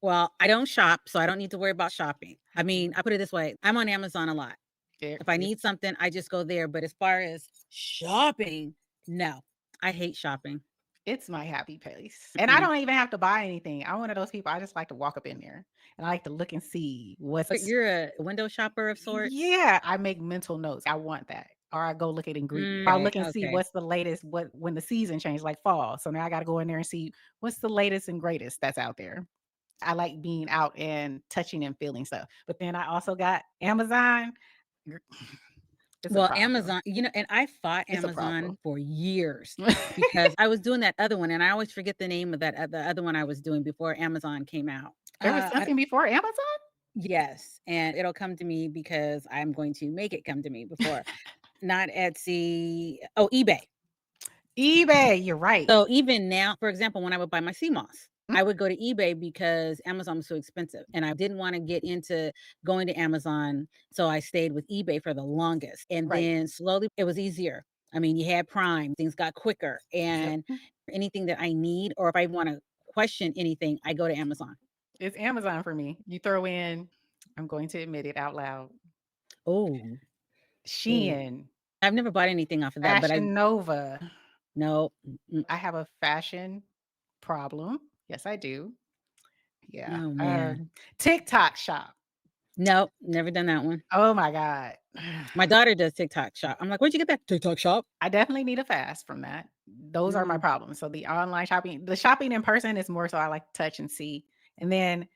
Well, I don't shop, so I don't need to worry about shopping. I mean, I put it this way. I'm on Amazon a lot. If I need something, I just go there. But as far as shopping, no, I hate shopping. It's my happy place. And I don't even have to buy anything. I'm one of those people. I just like to walk up in there and I like to look and see what's. But you're a window shopper of sorts? Yeah. I make mental notes. I want that. Or I go look at ingredients. I'll look and see what's the latest, when the season changed, like fall. So now I got to go in there and see what's the latest and greatest that's out there. I like being out and touching and feeling stuff. But then I also got Amazon. Well, Amazon, you know, and I fought Amazon for years because I was doing that other one and I always forget the name of that the other one I was doing before Amazon came out. There was something before Amazon? Yes. And it'll come to me because I'm going to make it come to me before. Not Etsy. Oh, eBay. eBay, you're right. So even now, for example, when I would buy my sea moss, I would go to eBay because Amazon was so expensive and I didn't want to get into going to Amazon. So I stayed with eBay for the longest. And then slowly it was easier. I mean, you had Prime, things got quicker, and anything that I need, or if I want to question anything, I go to Amazon. It's Amazon for me. You throw in, I'm going to admit it out loud. Oh, Shein. I've never bought anything off of that, but Fashion Nova. No. I have a fashion problem. Yes, I do. Yeah. Oh, man. TikTok shop. Nope, never done that one. Oh my God. My daughter does TikTok shop. I'm like, where'd you get that TikTok shop? I definitely need a fast from that. Those are my problems. So the online shopping, the shopping in person is more so I like to touch and see. And then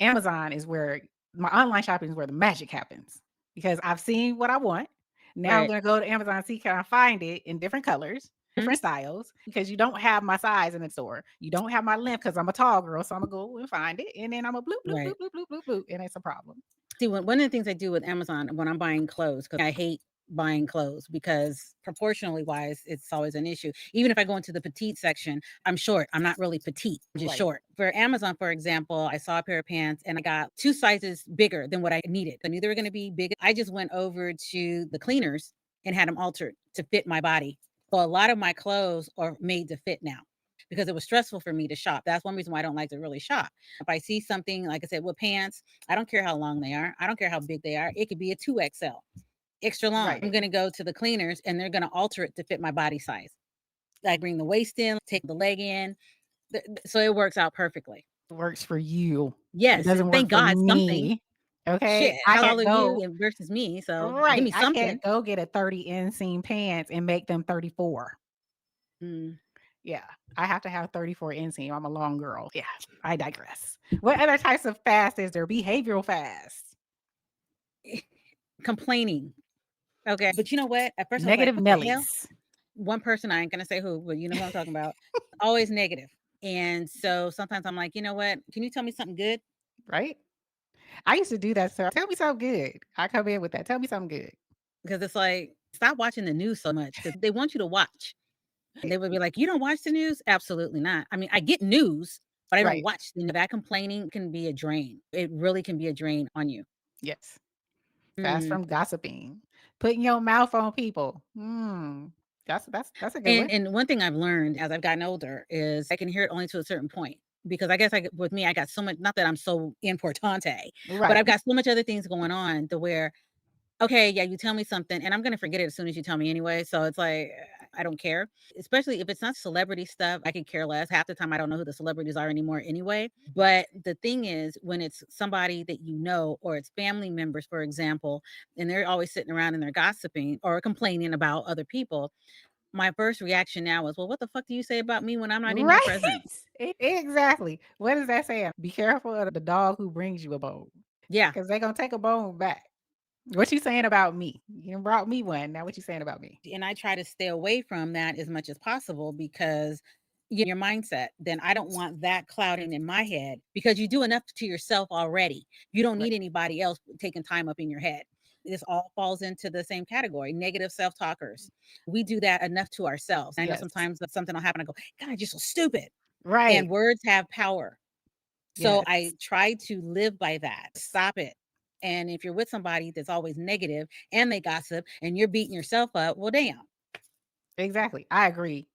Amazon is where my online shopping is where the magic happens because I've seen what I want. Now I'm going to go to Amazon and see, can I find it in different colors, different styles, because you don't have my size in the store. You don't have my length because I'm a tall girl. So I'm going to go and find it. And then I'm a bloop, bloop, bloop, bloop, bloop, bloop, bloop. And it's a problem. See, one of the things I do with Amazon when I'm buying clothes, because I hate buying clothes because proportionally wise, it's always an issue. Even if I go into the petite section, I'm short. I'm not really petite, I'm just short. For Amazon, for example, I saw a pair of pants and I got 2 sizes bigger than what I needed. I knew they were going to be big. I just went over to the cleaners and had them altered to fit my body. So a lot of my clothes are made to fit now because it was stressful for me to shop. That's one reason why I don't like to really shop. If I see something, like I said, with pants, I don't care how long they are. I don't care how big they are. It could be a 2XL. Extra long. I'm going to go to the cleaners and they're going to alter it to fit my body size. I bring the waist in, take the leg in. So it works out perfectly. It works for you. Yes. It doesn't thank work God for something. Me. Okay. Shit, I all of you versus me. So give me something. I can't go get a 30 inseam pants and make them 34. Mm. Yeah, I have to have 34 inseam. I'm a long girl. Yeah, I digress. What other types of fast is there? Behavioral fast. Complaining. Okay. But you know what? At first I was like, Negative what the hell? Nellies. One person, I ain't gonna say who, but you know who I'm talking about, always negative. And so sometimes I'm like, you know what? Can you tell me something good? Right? I used to do that. So tell me something good. I come in with that. Tell me something good. Because it's like, stop watching the news so much because they want you to watch. And they would be like, you don't watch the news? Absolutely not. I mean, I get news, but I don't Right. watch. That complaining can be a drain. It really can be a drain on you. Yes. Fast from gossiping. Putting your mouth on people. That's a good one. And one thing I've learned as I've gotten older is I can hear it only to a certain point. Because I guess with me, I got so much, not that I'm so importante, but Right. I've got so much other things going on to where, okay, yeah, you tell me something and I'm going to forget it as soon as you tell me anyway. So it's like, I don't care, especially if it's not celebrity stuff. I could care less. Half the time, I don't know who the celebrities are anymore anyway. But the thing is, when it's somebody that you know, or it's family members, for example, and they're always sitting around and they're gossiping or complaining about other people, my first reaction now is, well, what the fuck do you say about me when I'm not in your Right. presence? Exactly. What does that say? Be careful of the dog who brings you a bone. Yeah. Because they're going to take a bone back. What you saying about me? You brought me one. Now what you saying about me? And I try to stay away from that as much as possible because your mindset, then I don't want that clouding in my head because you do enough to yourself already. You don't need anybody else taking time up in your head. This all falls into the same category, negative self-talkers. We do that enough to ourselves. I know sometimes something will happen. I go, God, you're so stupid. Right. And words have power. So Yes. I try to live by that. Stop it. And if you're with somebody that's always negative and they gossip and you're beating yourself up, well, damn. Exactly. I agree.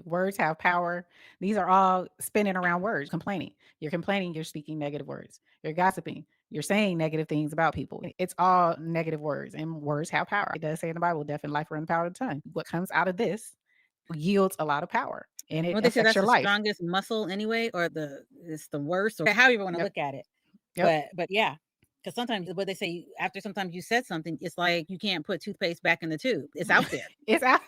Words have power. These are all spinning around words. Complaining. You're complaining, you're speaking negative words. You're gossiping. You're saying negative things about people. It's all negative words, and words have power. It does say in the Bible, death and life are in the power of the tongue. What comes out of this yields a lot of power, and it Well, they say affects that's your the life. strongest muscle anyway, or it's the worst, or however you want to look at it. But yeah, because sometimes what they say after sometimes you said something, it's like you can't put toothpaste back in the tube. It's out there. It's out.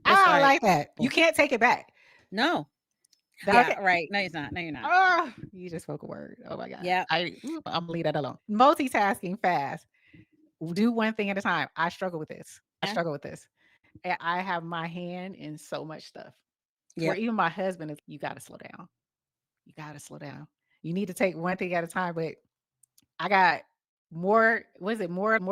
I like that. You can't take it back. No. Yeah, right. No, it's not. No, you're not. Oh, you just spoke a word. Oh my God. Yeah. I'm gonna leave that alone. Multitasking fast. Do one thing at a time. I struggle with this. And I have my hand in so much stuff. Where even my husband is, you gotta slow down. You need to take one thing at a time. But I got more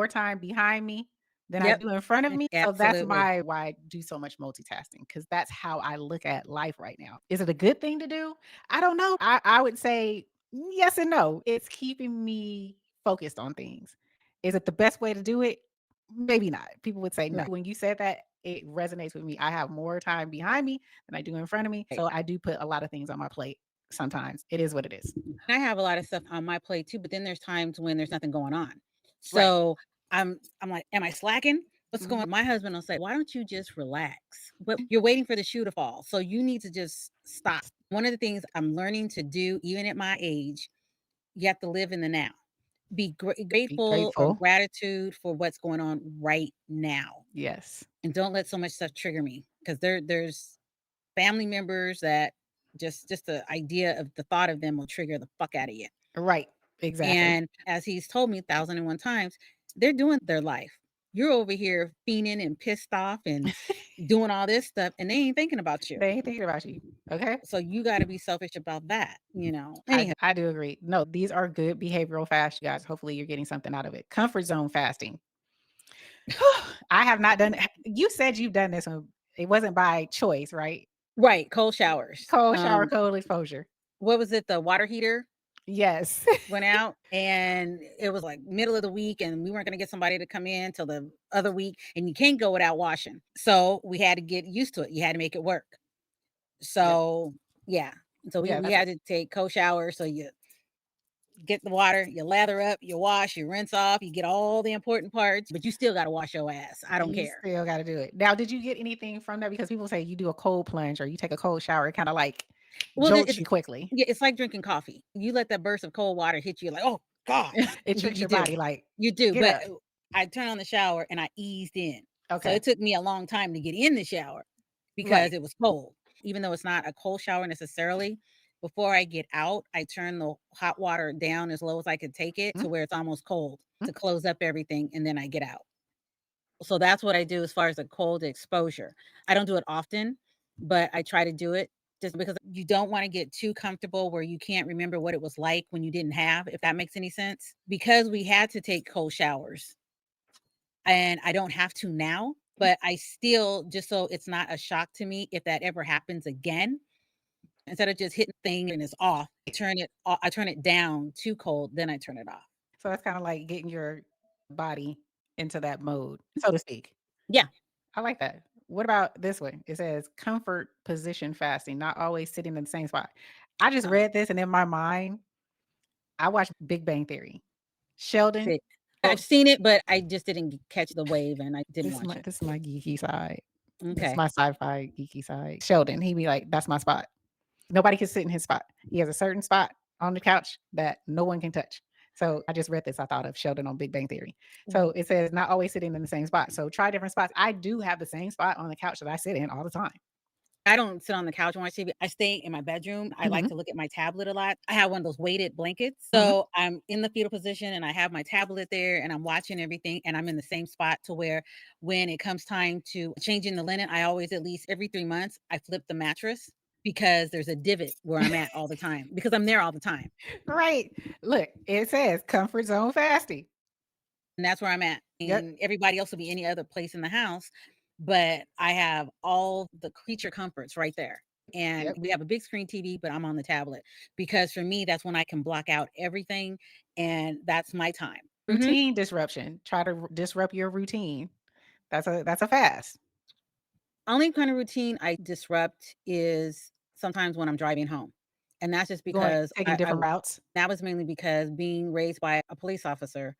time behind me than I do in front of me. So that's why I do so much multitasking, because that's how I look at life right now. Is it a good thing to do? I don't know. I would say yes and no. It's keeping me focused on things. Is it the best way to do it? Maybe not. People would say no. When you said that, it resonates with me. I have more time behind me than I do in front of me. So I do put a lot of things on my plate. Sometimes it is what it is. I have a lot of stuff on my plate too, but then there's times when there's nothing going on. So I'm like, am I slacking? What's going on? My husband will say, why don't you just relax? But you're waiting for the shoe to fall. So you need to just stop. One of the things I'm learning to do, even at my age, you have to live in the now. Be grateful or gratitude for what's going on right now. Yes. And don't let so much stuff trigger me, because there's family members that just the idea of the thought of them will trigger the fuck out of you. Right. Exactly. And as he's told me 1,001 times, they're doing their life. You're over here fiending and pissed off and doing all this stuff, and they ain't thinking about you. They ain't thinking about you. Okay. So you got to be selfish about that, I do agree. No, these are good behavioral fasts, you guys. Hopefully you're getting something out of it. Comfort zone fasting. I have not done. You said you've done this one. It wasn't by choice, right? Right. Cold showers. Cold shower, cold exposure. What was it? The water heater? Yes. Went out, and it was like middle of the week, and we weren't going to get somebody to come in till the other week, and you can't go without washing. So we had to get used to it. You had to make it work. So yeah. So we had to take cold showers. So you get the water, you lather up, you wash, you rinse off, you get all the important parts, but you still got to wash your ass. I don't care. You still got to do it. Now, did you get anything from that? Because people say you do a cold plunge or you take a cold shower, it kind of like jolts you quickly. Yeah, it's like drinking coffee. You let that burst of cold water hit you, like, oh God. It tricks your body like you do. But I turned on the shower and I eased in. Okay. So it took me a long time to get in the shower. because it was cold. Even though it's not a cold shower necessarily, before I get out, I turn the hot water down as low as I could take it to where it's almost cold to close up everything, and then I get out. So that's what I do as far as a cold exposure. I don't do it often, but I try to do it just because you don't want to get too comfortable where you can't remember what it was like when you didn't have, if that makes any sense. Because we had to take cold showers, and I don't have to now, but I still, just so it's not a shock to me if that ever happens again, instead of just hitting the thing and it's off, I turn it down too cold, then I turn it off. So it's kind of like getting your body into that mode, so to speak. Yeah. I like that. What about this one? It says comfort position fasting, not always sitting in the same spot. I just read this, and in my mind, I watched Big Bang Theory. Sheldon. I've seen it, but I just didn't catch the wave, and I didn't watch it. This is my geeky side. This Okay. is my sci-fi geeky side. Sheldon, he'd be like, that's my spot. Nobody can sit in his spot. He has a certain spot on the couch that no one can touch. So I just read this. I thought of Sheldon on Big Bang Theory. So it says not always sitting in the same spot. So try different spots. I do have the same spot on the couch that I sit in all the time. I don't sit on the couch and watch TV. I stay in my bedroom. I like to look at my tablet a lot. I have one of those weighted blankets. So I'm in the fetal position and I have my tablet there and I'm watching everything, and I'm in the same spot to where when it comes time to changing the linen, I always, at least every 3 months, I flip the mattress because there's a divot where I'm at all the time because I'm there all the time. Right. Look, it says comfort zone fasting. And that's where I'm at. And everybody else will be any other place in the house, but I have all the creature comforts right there. And we have a big screen TV, but I'm on the tablet because for me, that's when I can block out everything, and that's my time. Routine disruption. Try to disrupt your routine. That's a fast. Only kind of routine I disrupt is sometimes when I'm driving home. And that's just because taking different routes. That was mainly because being raised by a police officer,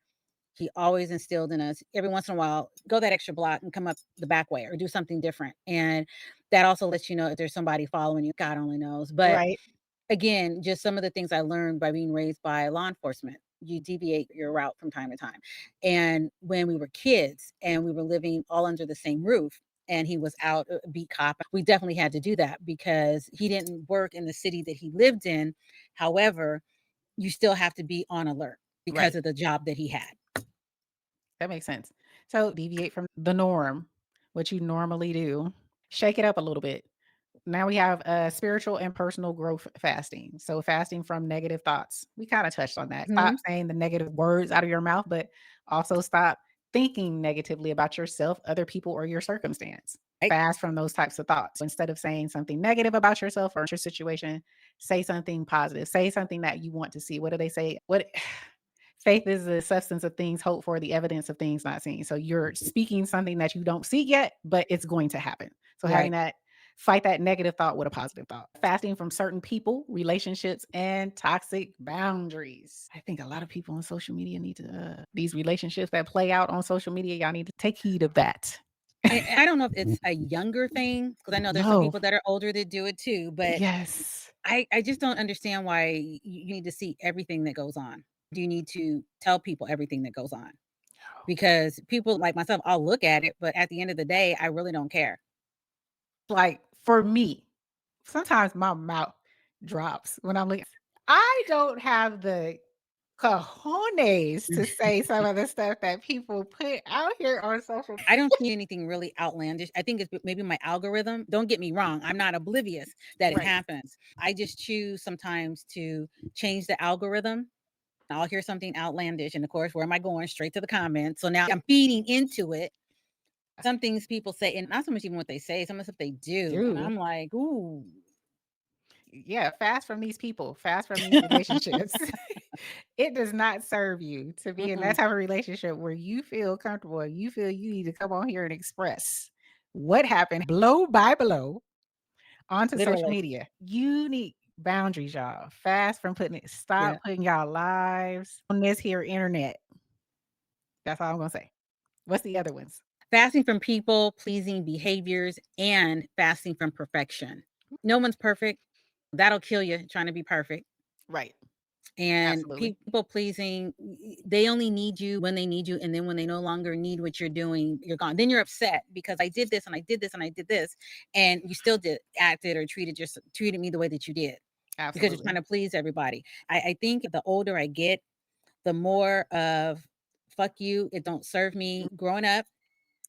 he always instilled in us every once in a while, go that extra block and come up the back way or do something different. And that also lets you know if there's somebody following you. God only knows. But again, just some of the things I learned by being raised by law enforcement. You deviate your route from time to time. And when we were kids and we were living all under the same roof, and he was out a beat cop, we definitely had to do that because he didn't work in the city that he lived in. However, you still have to be on alert because of the job that he had. That makes sense. So deviate from the norm, what you normally do, shake it up a little bit. Now we have spiritual and personal growth fasting. So fasting from negative thoughts. We kind of touched on that. Stop saying the negative words out of your mouth, but also stop thinking negatively about yourself, other people, or your circumstance. Fast from those types of thoughts. Instead of saying something negative about yourself or your situation, say something positive. Say something that you want to see. What do they say? Faith is the substance of things hoped for, the evidence of things not seen. So you're speaking something that you don't see yet, but it's going to happen. So having that, fight that negative thought with a positive thought. Fasting from certain people, relationships, and toxic boundaries. I think a lot of people on social media need to, these relationships that play out on social media, y'all need to take heed of that. And I don't know if it's a younger thing, because I know there's some people that are older that do it too, but I just don't understand why you need to see everything that goes on. Do you need to tell people everything that goes on? Because people like myself, I'll look at it, but at the end of the day, I really don't care. Like for me, sometimes my mouth drops when I'm like, I don't have the cojones to say some of the stuff that people put out here on social media. I don't see anything really outlandish. I think it's maybe my algorithm. Don't get me wrong. I'm not oblivious that it happens. I just choose sometimes to change the algorithm. I'll hear something outlandish. And of course, where am I going? Straight to the comments. So now I'm feeding into it. Some things people say, and not so much even what they say, some of the stuff they do. And I'm like, ooh. Yeah, fast from these people, fast from these relationships. It does not serve you to be in that type of relationship where you feel comfortable. You feel you need to come on here and express what happened blow by blow onto social media. You need boundaries, y'all. Fast from putting it, stop putting y'all lives on this here internet. That's all I'm gonna say. What's the other ones? Fasting from people pleasing behaviors and fasting from perfection. No one's perfect. That'll kill you trying to be perfect. Right. And Absolutely. people pleasing, they only need you when they need you. And then when they no longer need what you're doing, you're gone. Then you're upset because I did this and I did this and I did this. And you still acted or treated me the way that you did because you're Absolutely. trying to please everybody. I think the older I get, the more of fuck you, it don't serve me. Growing up,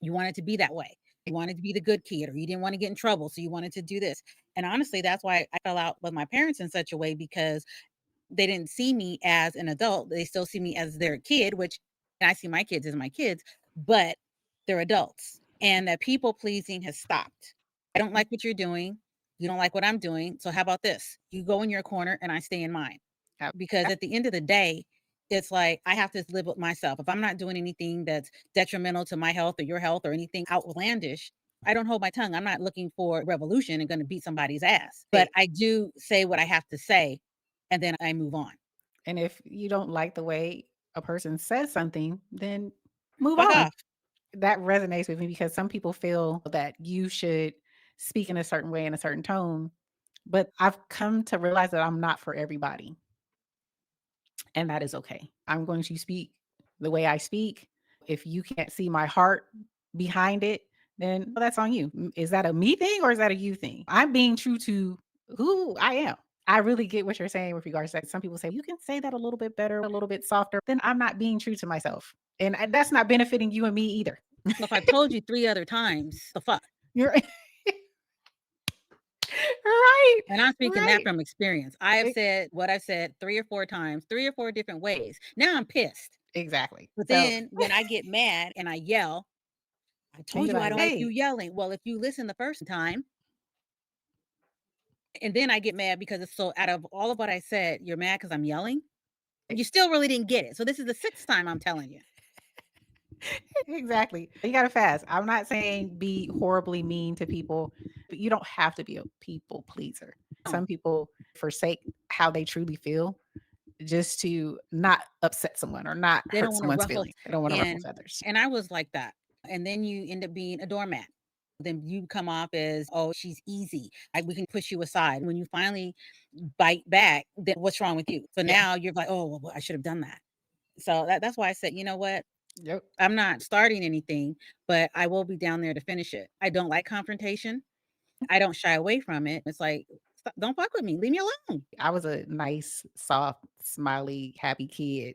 you wanted to be that way. You wanted to be the good kid, or you didn't want to get in trouble. So you wanted to do this. And honestly, that's why I fell out with my parents in such a way, because they didn't see me as an adult. They still see me as their kid, which I see my kids as my kids, but they're adults. And that people pleasing has stopped. I don't like what you're doing. You don't like what I'm doing. So how about this? You go in your corner and I stay in mine. Because at the end of the day, it's like I have to live with myself. If I'm not doing anything that's detrimental to my health or your health or anything outlandish, I don't hold my tongue. I'm not looking for revolution and going to beat somebody's ass. But I do say what I have to say, and then I move on. And if you don't like the way a person says something, then move Fuck on. off. That resonates with me because some people feel that you should speak in a certain way, in a certain tone. But I've come to realize that I'm not for everybody. And that is okay. I'm going to speak the way I speak. If you can't see my heart behind it, then that's on you. Is that a me thing or is that a you thing? I'm being true to who I am. I really get what you're saying with regards to that. Some people say, you can say that a little bit better, a little bit softer. Then I'm not being true to myself. And that's not benefiting you and me either. If I've told you 3 other times, the fuck. You're right. And I'm speaking that Right. from experience. I have said what I've said 3 or 4 times, 3 or 4 different ways. Now I'm pissed. Exactly. But So then when I get mad and I yell, I told you're you I like, don't like you hey, yelling. Well, if you listen the first time, and then I get mad because it's so out of all of what I said, you're mad because I'm yelling. You still really didn't get it. So this is the 6th time I'm telling you. exactly. You got to fast. I'm not saying be horribly mean to people, but you don't have to be a people pleaser. Some people forsake how they truly feel just to not upset someone or not They hurt don't want to someone's ruffle. feelings. They don't want to ruffle And feathers. and I was like that. And then you end up being a doormat. Then you come off as, oh, she's easy. We can push you aside. When you finally bite back, then what's wrong with you? So now you're like, oh, well, I should have done that. So that's why I said, you know what? Yep. I'm not starting anything, but I will be down there to finish it. I don't like confrontation. I don't shy away from it. It's like, don't fuck with me. Leave me alone. I was a nice, soft, smiley, happy kid.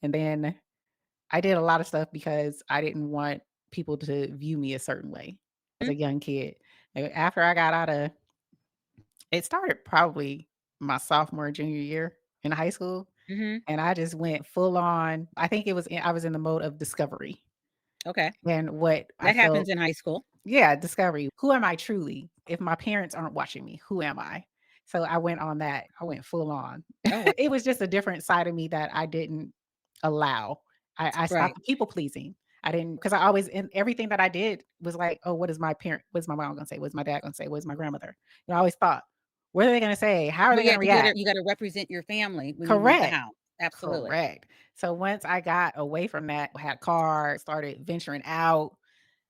And then I did a lot of stuff because I didn't want people to view me a certain way as a young kid. After I got out of it, started probably my sophomore, junior year in high school. Mm-hmm. And I just went full on. I think I was in the mode of discovery. Okay. And what That happens in high school. yeah, discovery. Who am I truly? If my parents aren't watching me, who am I? So I went on that. I went full on. Oh, wow. It was just a different side of me that I didn't allow. I stopped Right. people pleasing. I didn't, because I always, in everything that I did was like, oh, what is my mom gonna say? What's my dad gonna say? What's my grandmother? I always thought, what are they gonna say? How are they Yeah, gonna react? you gotta represent your family when you leave the Correct. house. Absolutely. Correct. So once I got away from that, had a car, started venturing out,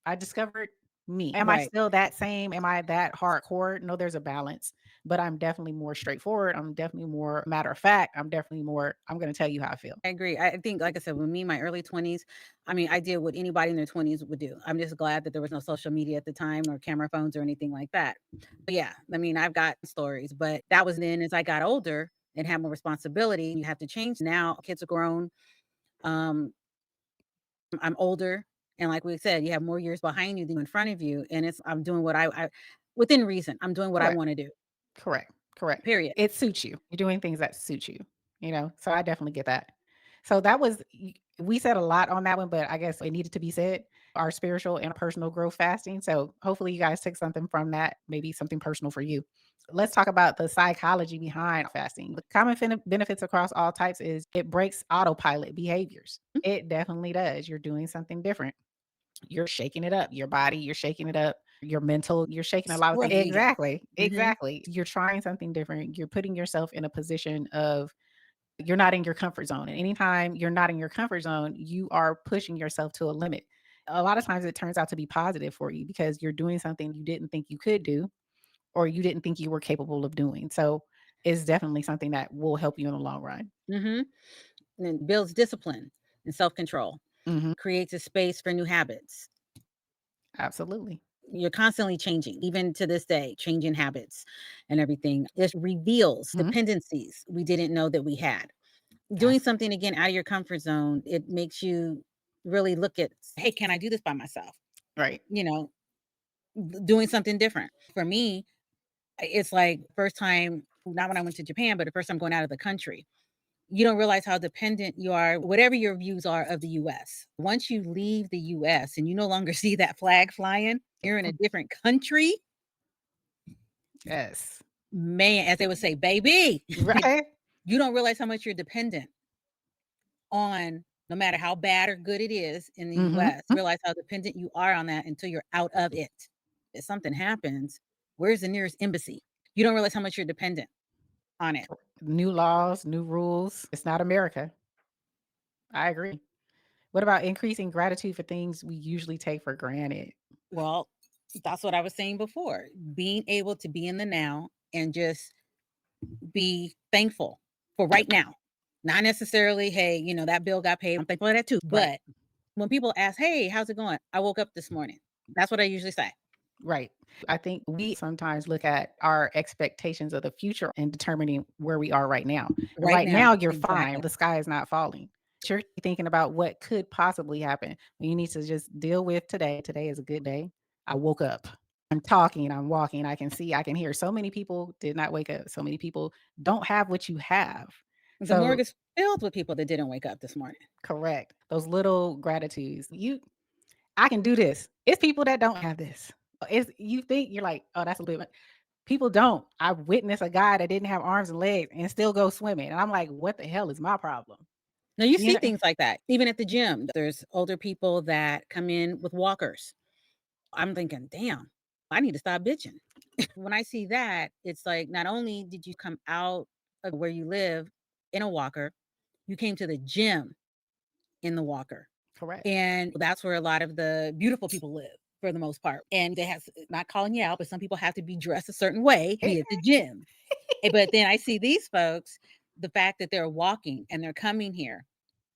I discovered me. Am I Right. still that same? Am I that hardcore? No, there's a balance, but I'm definitely more straightforward. I'm definitely more matter of fact. I'm going to tell you how I feel. I agree. I think, like I said, with me, my early 20s, I mean, I did what anybody in their 20s would do. I'm just glad that there was no social media at the time or camera phones or anything like that. But yeah, I mean, I've got stories, but that was then as I got older and had more responsibility. You have to change. Now kids are grown. I'm older. And like we said, you have more years behind you than in front of you. And I'm doing what I within reason, I'm doing what I Correct. want to do. Correct. Correct. Period. It suits you. You're doing things that suit you, so I definitely get that. So that was, we said a lot on that one, but I guess it needed to be said, our spiritual and personal growth fasting. So hopefully you guys took something from that, maybe something personal for you. Let's talk about the psychology behind fasting. The common benefits across all types is it breaks autopilot behaviors. It definitely does. You're doing something different. You're shaking it up. Your body, you're shaking it up. Your mental, you're shaking a lot of things. Scrubbing it. Exactly. Mhm. Exactly. You're trying something different. You're putting yourself in a position of you're not in your comfort zone. And anytime you're not in your comfort zone, you are pushing yourself to a limit. A lot of times it turns out to be positive for you because you're doing something you didn't think you could do or you didn't think you were capable of doing. So is definitely something that will help you in the long run. And it builds discipline and self-control, creates a space for new habits. Absolutely. You're constantly changing, even to this day, changing habits and everything. It reveals dependencies we didn't know that we had. Doing something again out of your comfort zone, it makes you really look at, hey, can I do this by myself? Right. You know, doing something different. For me, it's like first time, not when I went to Japan, but the first time going out of the country. You don't realize how dependent you are, whatever your views are of the US. Once you leave the US and you no longer see that flag flying, you're in a different country. Yes. Man, as they would say, baby, Right. you don't realize how much you're dependent on, no matter how bad or good it is in the US. Realize how dependent you are on that until you're out of it. If something happens, where's the nearest embassy? You don't realize how much you're dependent on it. New laws, new rules. It's not America. I agree. What about increasing gratitude for things we usually take for granted? Well, that's what I was saying before. Being able to be in the now and just be thankful for right now. Not necessarily, hey, you know, that bill got paid. I'm thankful for that too. But when people ask, hey, how's it going? I woke up this morning. That's what I usually say. Right. I think we sometimes look at our expectations of the future and determining where we are right now. And right now, you're fine. The sky is not falling. You're thinking about what could possibly happen. You need to just deal with today. Today is a good day. I woke up. I'm talking, I'm walking, I can see, I can hear. So many people did not wake up. So many people don't have what you have. The morgue is filled with people that didn't wake up this morning. Correct. Those little gratitudes. I can do this. It's people that don't have this. You think you're like, oh, that's a little bit. People don't. I witnessed a guy that didn't have arms and legs and still go swimming. And I'm like, what the hell is my problem? Now you see things like that. Even at the gym, there's older people that come in with walkers. I'm thinking, damn, I need to stop bitching. When I see that, it's like, not only did you come out of where you live in a walker, you came to the gym in the walker. Correct. And that's where a lot of the beautiful people live for the most part. And they have, not calling you out, but some people have to be dressed a certain way to be at the gym. But then I see these folks, the fact that they're walking and they're coming here,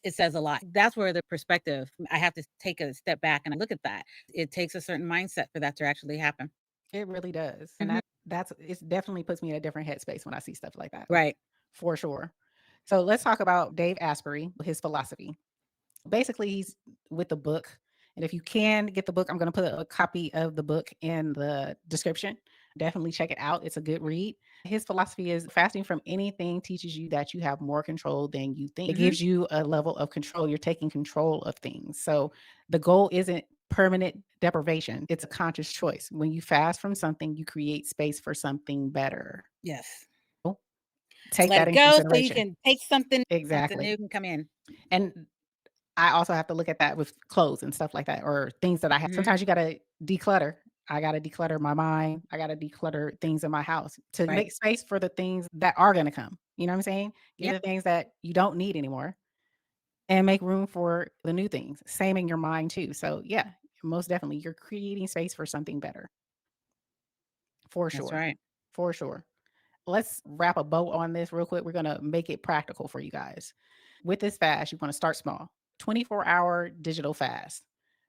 it says a lot. That's where the perspective, I have to take a step back and look at that. It takes a certain mindset for that to actually happen. It really does. And it definitely puts me in a different headspace when I see stuff like that. Right. For sure. So let's talk about Dave Asprey, his philosophy. Basically, he's with the book. And if you can get the book, I'm going to put a copy of the book in the description. Definitely check it out. It's a good read. His philosophy is fasting from anything teaches you that you have more control than you think. It gives you a level of control. You're taking control of things. So the goal isn't permanent deprivation. It's a conscious choice. When you fast from something, you create space for something better. Yes. Take Let that it in go consideration. so you can take something, exactly. something new can come in. And I also have to look at that with clothes and stuff like that, or things that I have. Sometimes you got to declutter. I got to declutter my mind. I got to declutter things in my house to make space for the things that are going to come. You know what I'm saying? Get the things that you don't need anymore and make room for the new things. Same in your mind too. So yeah, most definitely you're creating space for something better. For sure. That's right. For sure. Let's wrap a bow on this real quick. We're going to make it practical for you guys. With this fast, you want to start small. 24-hour digital fast.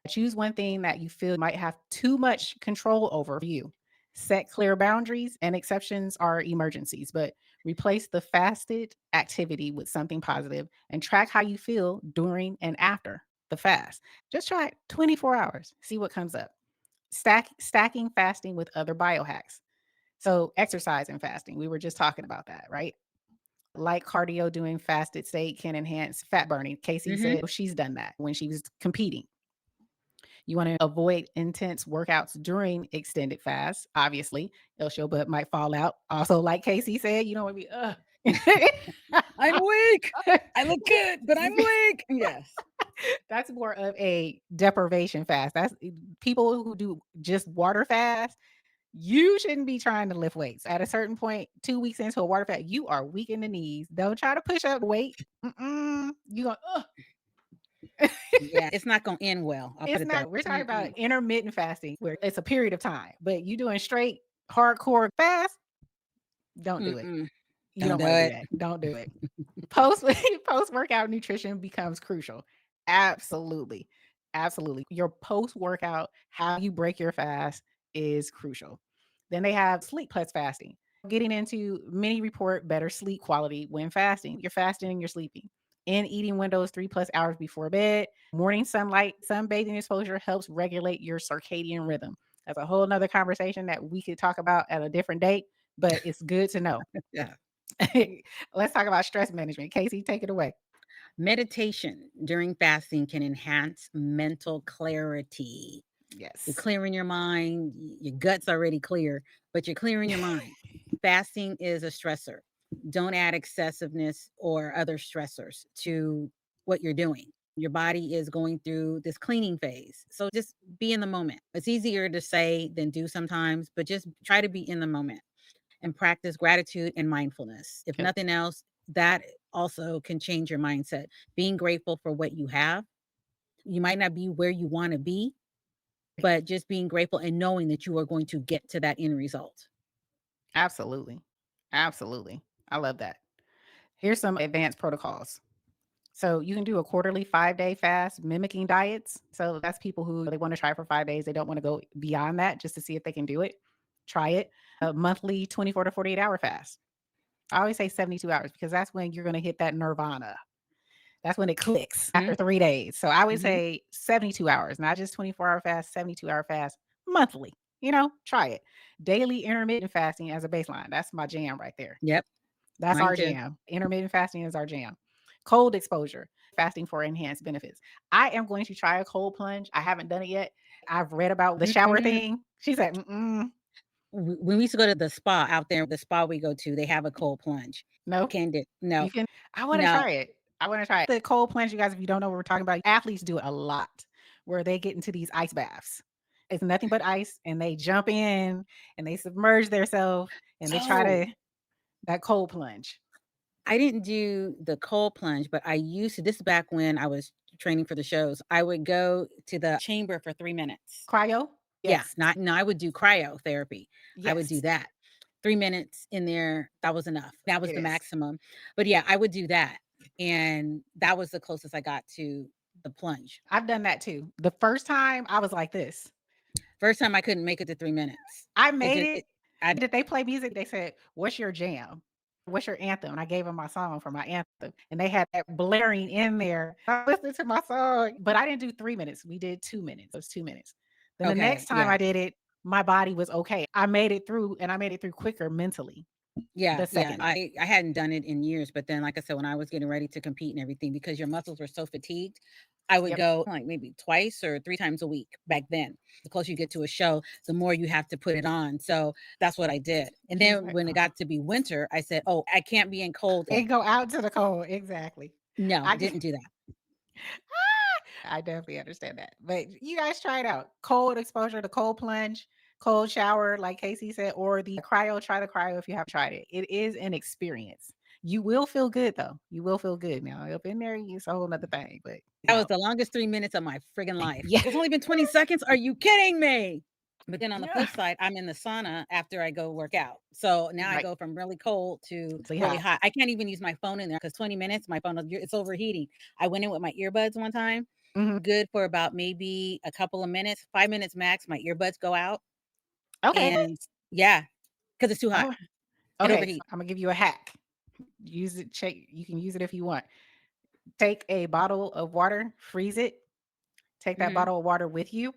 Choose one thing that you feel might have too much control over you. Set clear boundaries, and exceptions are emergencies, but replace the fasted activity with something positive and track how you feel during and after the fast. Just try it 24 hours. See what comes up. Stacking fasting with other biohacks. So exercise and fasting, we were just talking about that, right? Like cardio, doing fasted state can enhance fat burning. KayCee said she's done that when she was competing. You want to avoid intense workouts during extended fast. Obviously, else your butt might fall out. Also, like KayCee said, you don't want to be, I'm weak. I look good, but I'm weak. Yes. That's more of a deprivation fast. That's people who do just water fast. You shouldn't be trying to lift weights. At a certain point, 2 weeks into a water fast, you are weak in the knees. Don't try to push up weight. You go, yeah, it's not going to end well. I'll put it there. We're talking about intermittent fasting where it's a period of time, but you doing straight hardcore fast, don't do it. You don't want to do that. Don't do it. Post workout nutrition becomes crucial. Absolutely. Absolutely. Your post workout, how you break your fast is crucial. Then they have sleep plus fasting. Getting into many report better sleep quality when fasting. You're fasting and you're sleeping. In eating windows 3+ hours before bed. Morning sunlight, sunbathing exposure helps regulate your circadian rhythm. That's a whole nother conversation that we could talk about at a different date, but it's good to know. Yeah. Let's talk about stress management. KayCee, take it away. Meditation during fasting can enhance mental clarity. Yes. You're clearing your mind. Your gut's already clear, but you're clearing your mind. Fasting is a stressor. Don't add excessiveness or other stressors to what you're doing. Your body is going through this cleaning phase. So just be in the moment. It's easier to say than do sometimes, but just try to be in the moment and practice gratitude and mindfulness. If nothing else, that also can change your mindset. Being grateful for what you have. You might not be where you want to be, but just being grateful and knowing that you are going to get to that end result. Absolutely. Absolutely. I love that. Here's some advanced protocols. So you can do a quarterly 5-day fast mimicking diets. So that's people who they want to try for 5 days. They don't want to go beyond that just to see if they can do it. Try it. A monthly 24 to 48 hour fast. I always say 72 hours because that's when you're going to hit that nirvana. That's when it clicks after 3 days. So I would say 72 hours, not just 24-hour fast, 72-hour fast monthly. Try it. Daily intermittent fasting as a baseline. That's my jam right there. Yep. That's our jam. Intermittent fasting is our jam. Cold exposure, fasting for enhanced benefits. I am going to try a cold plunge. I haven't done it yet. I've read about the shower thing. She said, When we used to go to the spa out there, the spa we go to, they have a cold plunge. No. Can't do. No. I want to try it. The cold plunge, you guys, if you don't know what we're talking about, athletes do it a lot where they get into these ice baths. It's nothing but ice and they jump in and they submerge themselves and they try that cold plunge. I didn't do the cold plunge, but I used to, this is back when I was training for the shows. I would go to the chamber for 3 minutes. Cryo? Yes. I would do cryotherapy. Yes. I would do that. 3 minutes in there. That was enough. That was the maximum. But yeah, I would do that. And that was the closest I got to the plunge. I've done that too. The first time I was like this. First time I couldn't make it to 3 minutes. I made it. Did they play music? They said, "What's your jam? What's your anthem?" And I gave them my song for my anthem. And they had that blaring in there. I listened to my song, but I didn't do 3 minutes. We did 2 minutes. It was 2 minutes. Then the next time I did it, my body was okay. I made it through and I made it through quicker mentally. Yeah. I hadn't done it in years, but then like I said, when I was getting ready to compete and everything, because your muscles were so fatigued, I would go like maybe twice or 3 times a week back then. The closer you get to a show, the more you have to put it on. So that's what I did. And then when it got to be winter, I said, "Oh, I can't be in cold." And go out to the cold. Exactly. No, I didn't do that. I definitely understand that. But you guys try it out. Cold exposure, the cold plunge, cold shower, like KayCee said, or the cryo. Try the cryo if you haven't tried it. It is an experience. You will feel good though. You will feel good. Now up in there, it's a whole nother thing. But that was the longest 3 minutes of my friggin' life. Yeah. It's only been 20 seconds. Are you kidding me? But then on the flip side, I'm in the sauna after I go work out. So now I go from really cold to really hot. I can't even use my phone in there because 20 minutes, my phone, it's overheating. I went in with my earbuds one time. Good for about maybe a couple of minutes, 5 minutes max. My earbuds go out. Okay. And yeah, because it's too hot. Okay. I'm going to give you a hack. Use it. You can use it if you want. Take a bottle of water, freeze it. Take that bottle of water with you.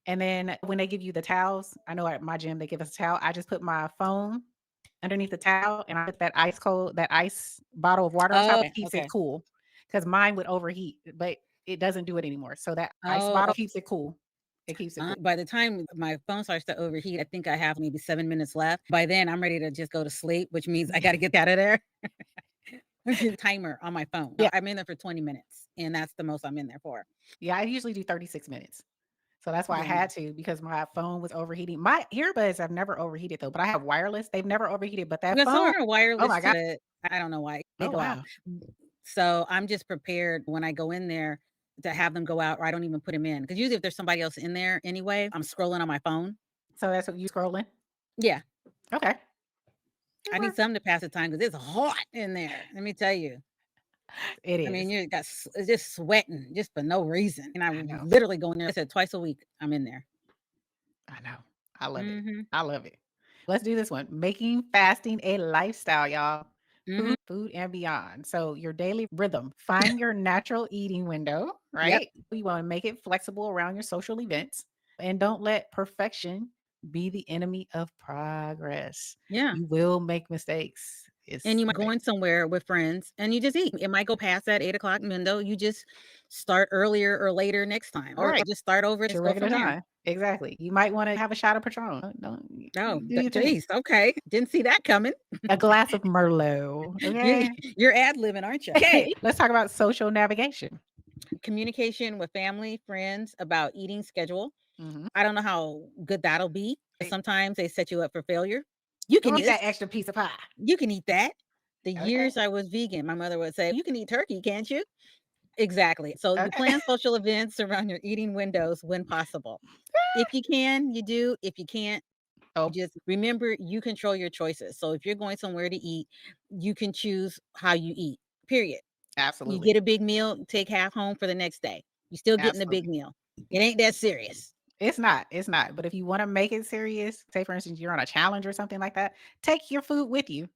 And then when they give you the towels, I know at my gym, they give us a towel. I just put my phone underneath the towel and I put that ice bottle of water on top. It keeps it cool because mine would overheat, but it doesn't do it anymore. So that ice bottle keeps it cool. It keeps it cool. By the time my phone starts to overheat, I think I have maybe 7 minutes left. By then I'm ready to just go to sleep, which means I got to get out of there. Timer on my phone. Yeah. I'm in there for 20 minutes and that's the most I'm in there for. Yeah, I usually do 36 minutes. So that's why I had to, because my phone was overheating. My earbuds have never overheated though, but I have wireless. They've never overheated, but that phone. Some are wireless. Oh my God. I don't know why they go out. So I'm just prepared when I go in there to have them go out, or I don't even put them in. Because usually if there's somebody else in there anyway, I'm scrolling on my phone. So that's what you scrolling? Yeah. Okay. I need something to pass the time because it's hot in there. Let me tell you. It is. I mean, it's just sweating just for no reason. And I would know. literally go in there. I said twice a week. I'm in there. I know. I love it. Mhm. I love it. Let's do this one. Making fasting a lifestyle, y'all. Mhm. Food and beyond. So your daily rhythm. Find your natural eating window, Yep. right? You want to make it flexible around your social events, and don't let perfection be the enemy of progress. Yeah. You will make mistakes. And you might okay. going somewhere with friends and you just eat. It might go past that 8:00 window. You just start earlier or later next time, or Right. just start over and It's your just go regular from there. time. Exactly. You might want to have a shot of Patron. Oh, do your thing. geez. Okay. Didn't see that coming. A glass of Merlot. Okay. You're ad-libbing, aren't you? Okay. Let's talk about social navigation. Communication with family, friends about eating schedule. Mhm. I don't know how good that'll be. Sometimes they set you up for failure. You can Eat eat that extra piece of pie. You can eat that. The Okay. years I was vegan, my mother would say, "You can eat turkey, can't you?" Exactly. So you Okay. plan social events around your eating windows when possible. If you can, you do. If you can't, Oh, just remember you control your choices. So if you're going somewhere to eat, you can choose how you eat. Period. You absolutely. get a big meal, take half home for the next day. You're still getting the big Absolutely. meal. It ain't that serious. It's not. It's not. But if you want to make it serious, say for instance, you're on a challenge or something like that, take your food with you.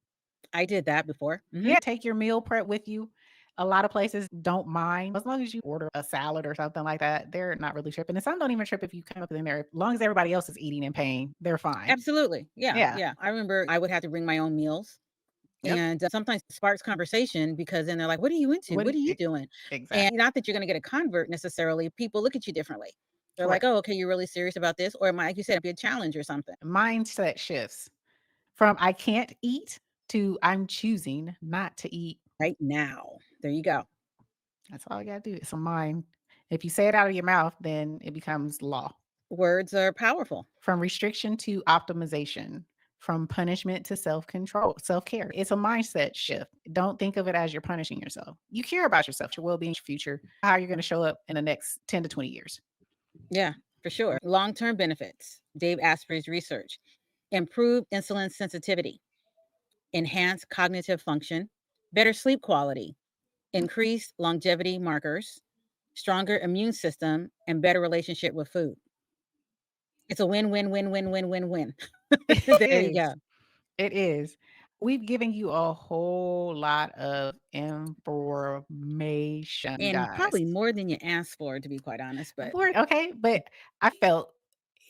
I did that before. Mhm. Yeah, take your meal prep with you. A lot of places don't mind as long as you order a salad or something like that. They're not really tripping. And some don't even trip if you come up in there. As long as everybody else is eating and paying, they're fine. Absolutely. Yeah. Yeah. Yeah. I remember I would have to bring my own meals. Yep. And sometimes it sparks conversation because then they're like, "What are you into? What are you doing?" Exactly. And not that you're going to get a convert necessarily. People look at you differently. They're like, Right. "Oh, okay, you're really serious about this," or it might, like you said, be a challenge or something. Mindset shifts from I can't eat to I'm choosing not to eat. Right now, there you go. That's all you got to do. It's a mind. If you say it out of your mouth, then it becomes law. Words are powerful. From restriction to optimization, from punishment to self-control, self-care. It's a mindset shift. Don't think of it as you're punishing yourself. You care about yourself, your well-being, your future, how you're going to show up in the next 10 to 20 years. Yeah, for sure. Long-term benefits. Dave Asprey's research. Improved insulin sensitivity, enhanced cognitive function, better sleep quality, increased longevity markers, stronger immune system, and better relationship with food. It's a win, win, win, win, win, win, win. There you go. It is. We've given you a whole lot of information, And guys. probably more than you asked for, to be quite honest, but Okay, but I felt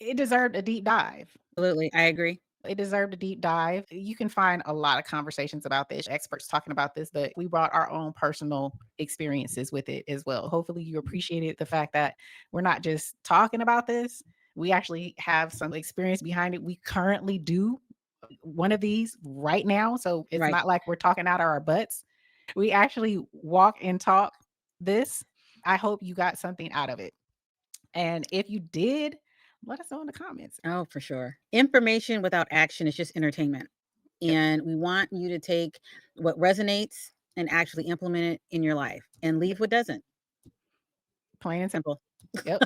it deserved a deep dive. absolutely, I agree. It deserved a deep dive. You can find a lot of conversations about this, experts talking about this, but we brought our own personal experiences with it as well. Hopefully, you appreciated the fact that we're not just talking about this. We actually have some experience behind it. We currently do one of these right now. So it's Right. not like we're talking out of our butts. We actually walk and talk this. I hope you got something out of it. And if you did, let us know in the comments. Oh, for sure. Information without action is just entertainment. And we want you to take what resonates and actually implement it in your life and leave what doesn't. Plain and simple. Simple. Yep.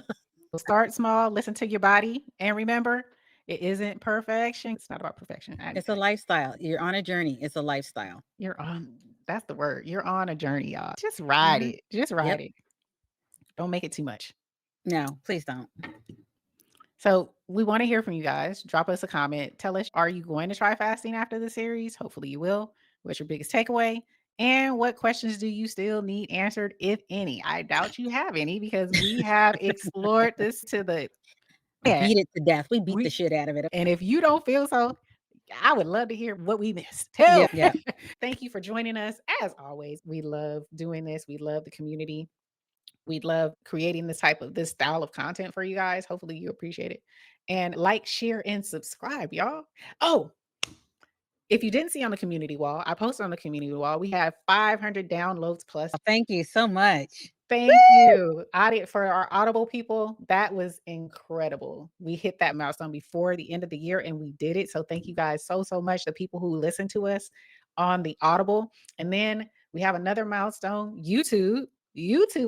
So start small, listen to your body, and remember, it isn't perfection. It's not about perfection. It's a lifestyle. You're on a journey. It's a lifestyle. You're on, that's the word. You're on a journey, y'all. Just ride it. Just ride it. Don't make it too much. No, please don't. So we want to hear from you guys. Drop us a comment. Tell us, are you going to try fasting after the series? Hopefully you will. What's your biggest takeaway? And what questions do you still need answered, if any? I doubt you have any because we have explored this to the Beat it to death. We beat the We- shit out of it. And if you don't feel so, I would love to hear what we missed. too. Yeah. Thank you for joining us. As always, we love doing this. We love the community. We love creating this style of content for you guys. Hopefully you appreciate it. And like, share, and subscribe, y'all. Oh, if you didn't see on the community wall, I posted on the community wall. We have 500 downloads plus. Thank you so much. Thank you. For our Audible people, that was incredible. We hit that milestone before the end of the year and we did it. So thank you guys so much. The people who listen to us on the Audible. And then we have another milestone, YouTube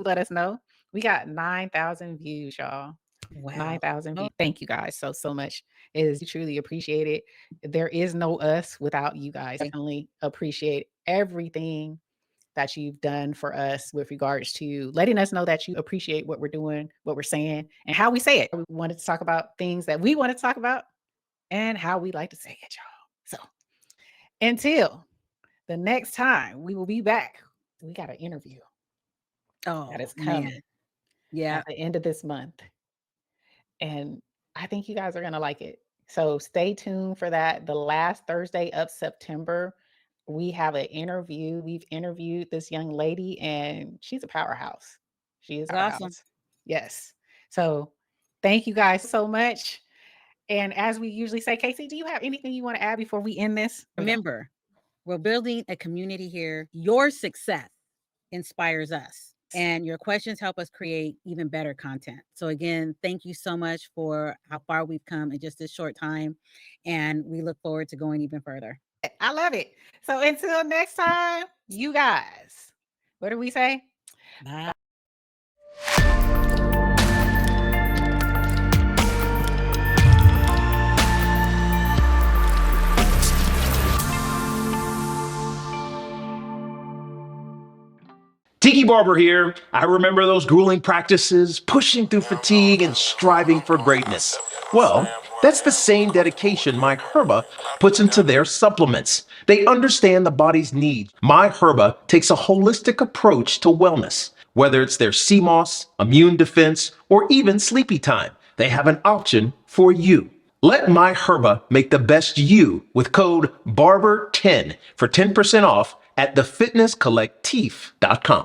let us know. We got 9,000 views, y'all. Wow. 9,000 views. Thank you guys so much. It is truly appreciated. There is no us without you guys. Definitely appreciate everything that you've done for us with regards to letting us know that you appreciate what we're doing, what we're saying, and how we say it. We wanted to talk about things that we want to talk about and how we like to say it, y'all. So until the next time we will be back, we got an interview that is coming at the end of this month. And I think you guys are going to like it. So stay tuned for that. The last Thursday of September, we have an interview. We've interviewed this young lady and she's a powerhouse. She is awesome. Yes. So thank you guys so much. And as we usually say, KayCee, do you have anything you want to add before we end this? Remember, we're building a community here. Your success inspires us, and your questions help us create even better content. So again, thank you so much for how far we've come in just this short time. And we look forward to going even further. I love it. So until next time, you guys, what do we say? Bye. Tiki Barber here. I remember those grueling practices, pushing through fatigue and striving for greatness. Well, that's the same dedication My Herba puts into their supplements. They understand the body's needs. My Herba takes a holistic approach to wellness. Whether it's their sea moss, immune defense, or even sleepy time, they have an option for you. Let My Herba make the best you with code BARBER10 for 10% off at thefitnesscollectif.com.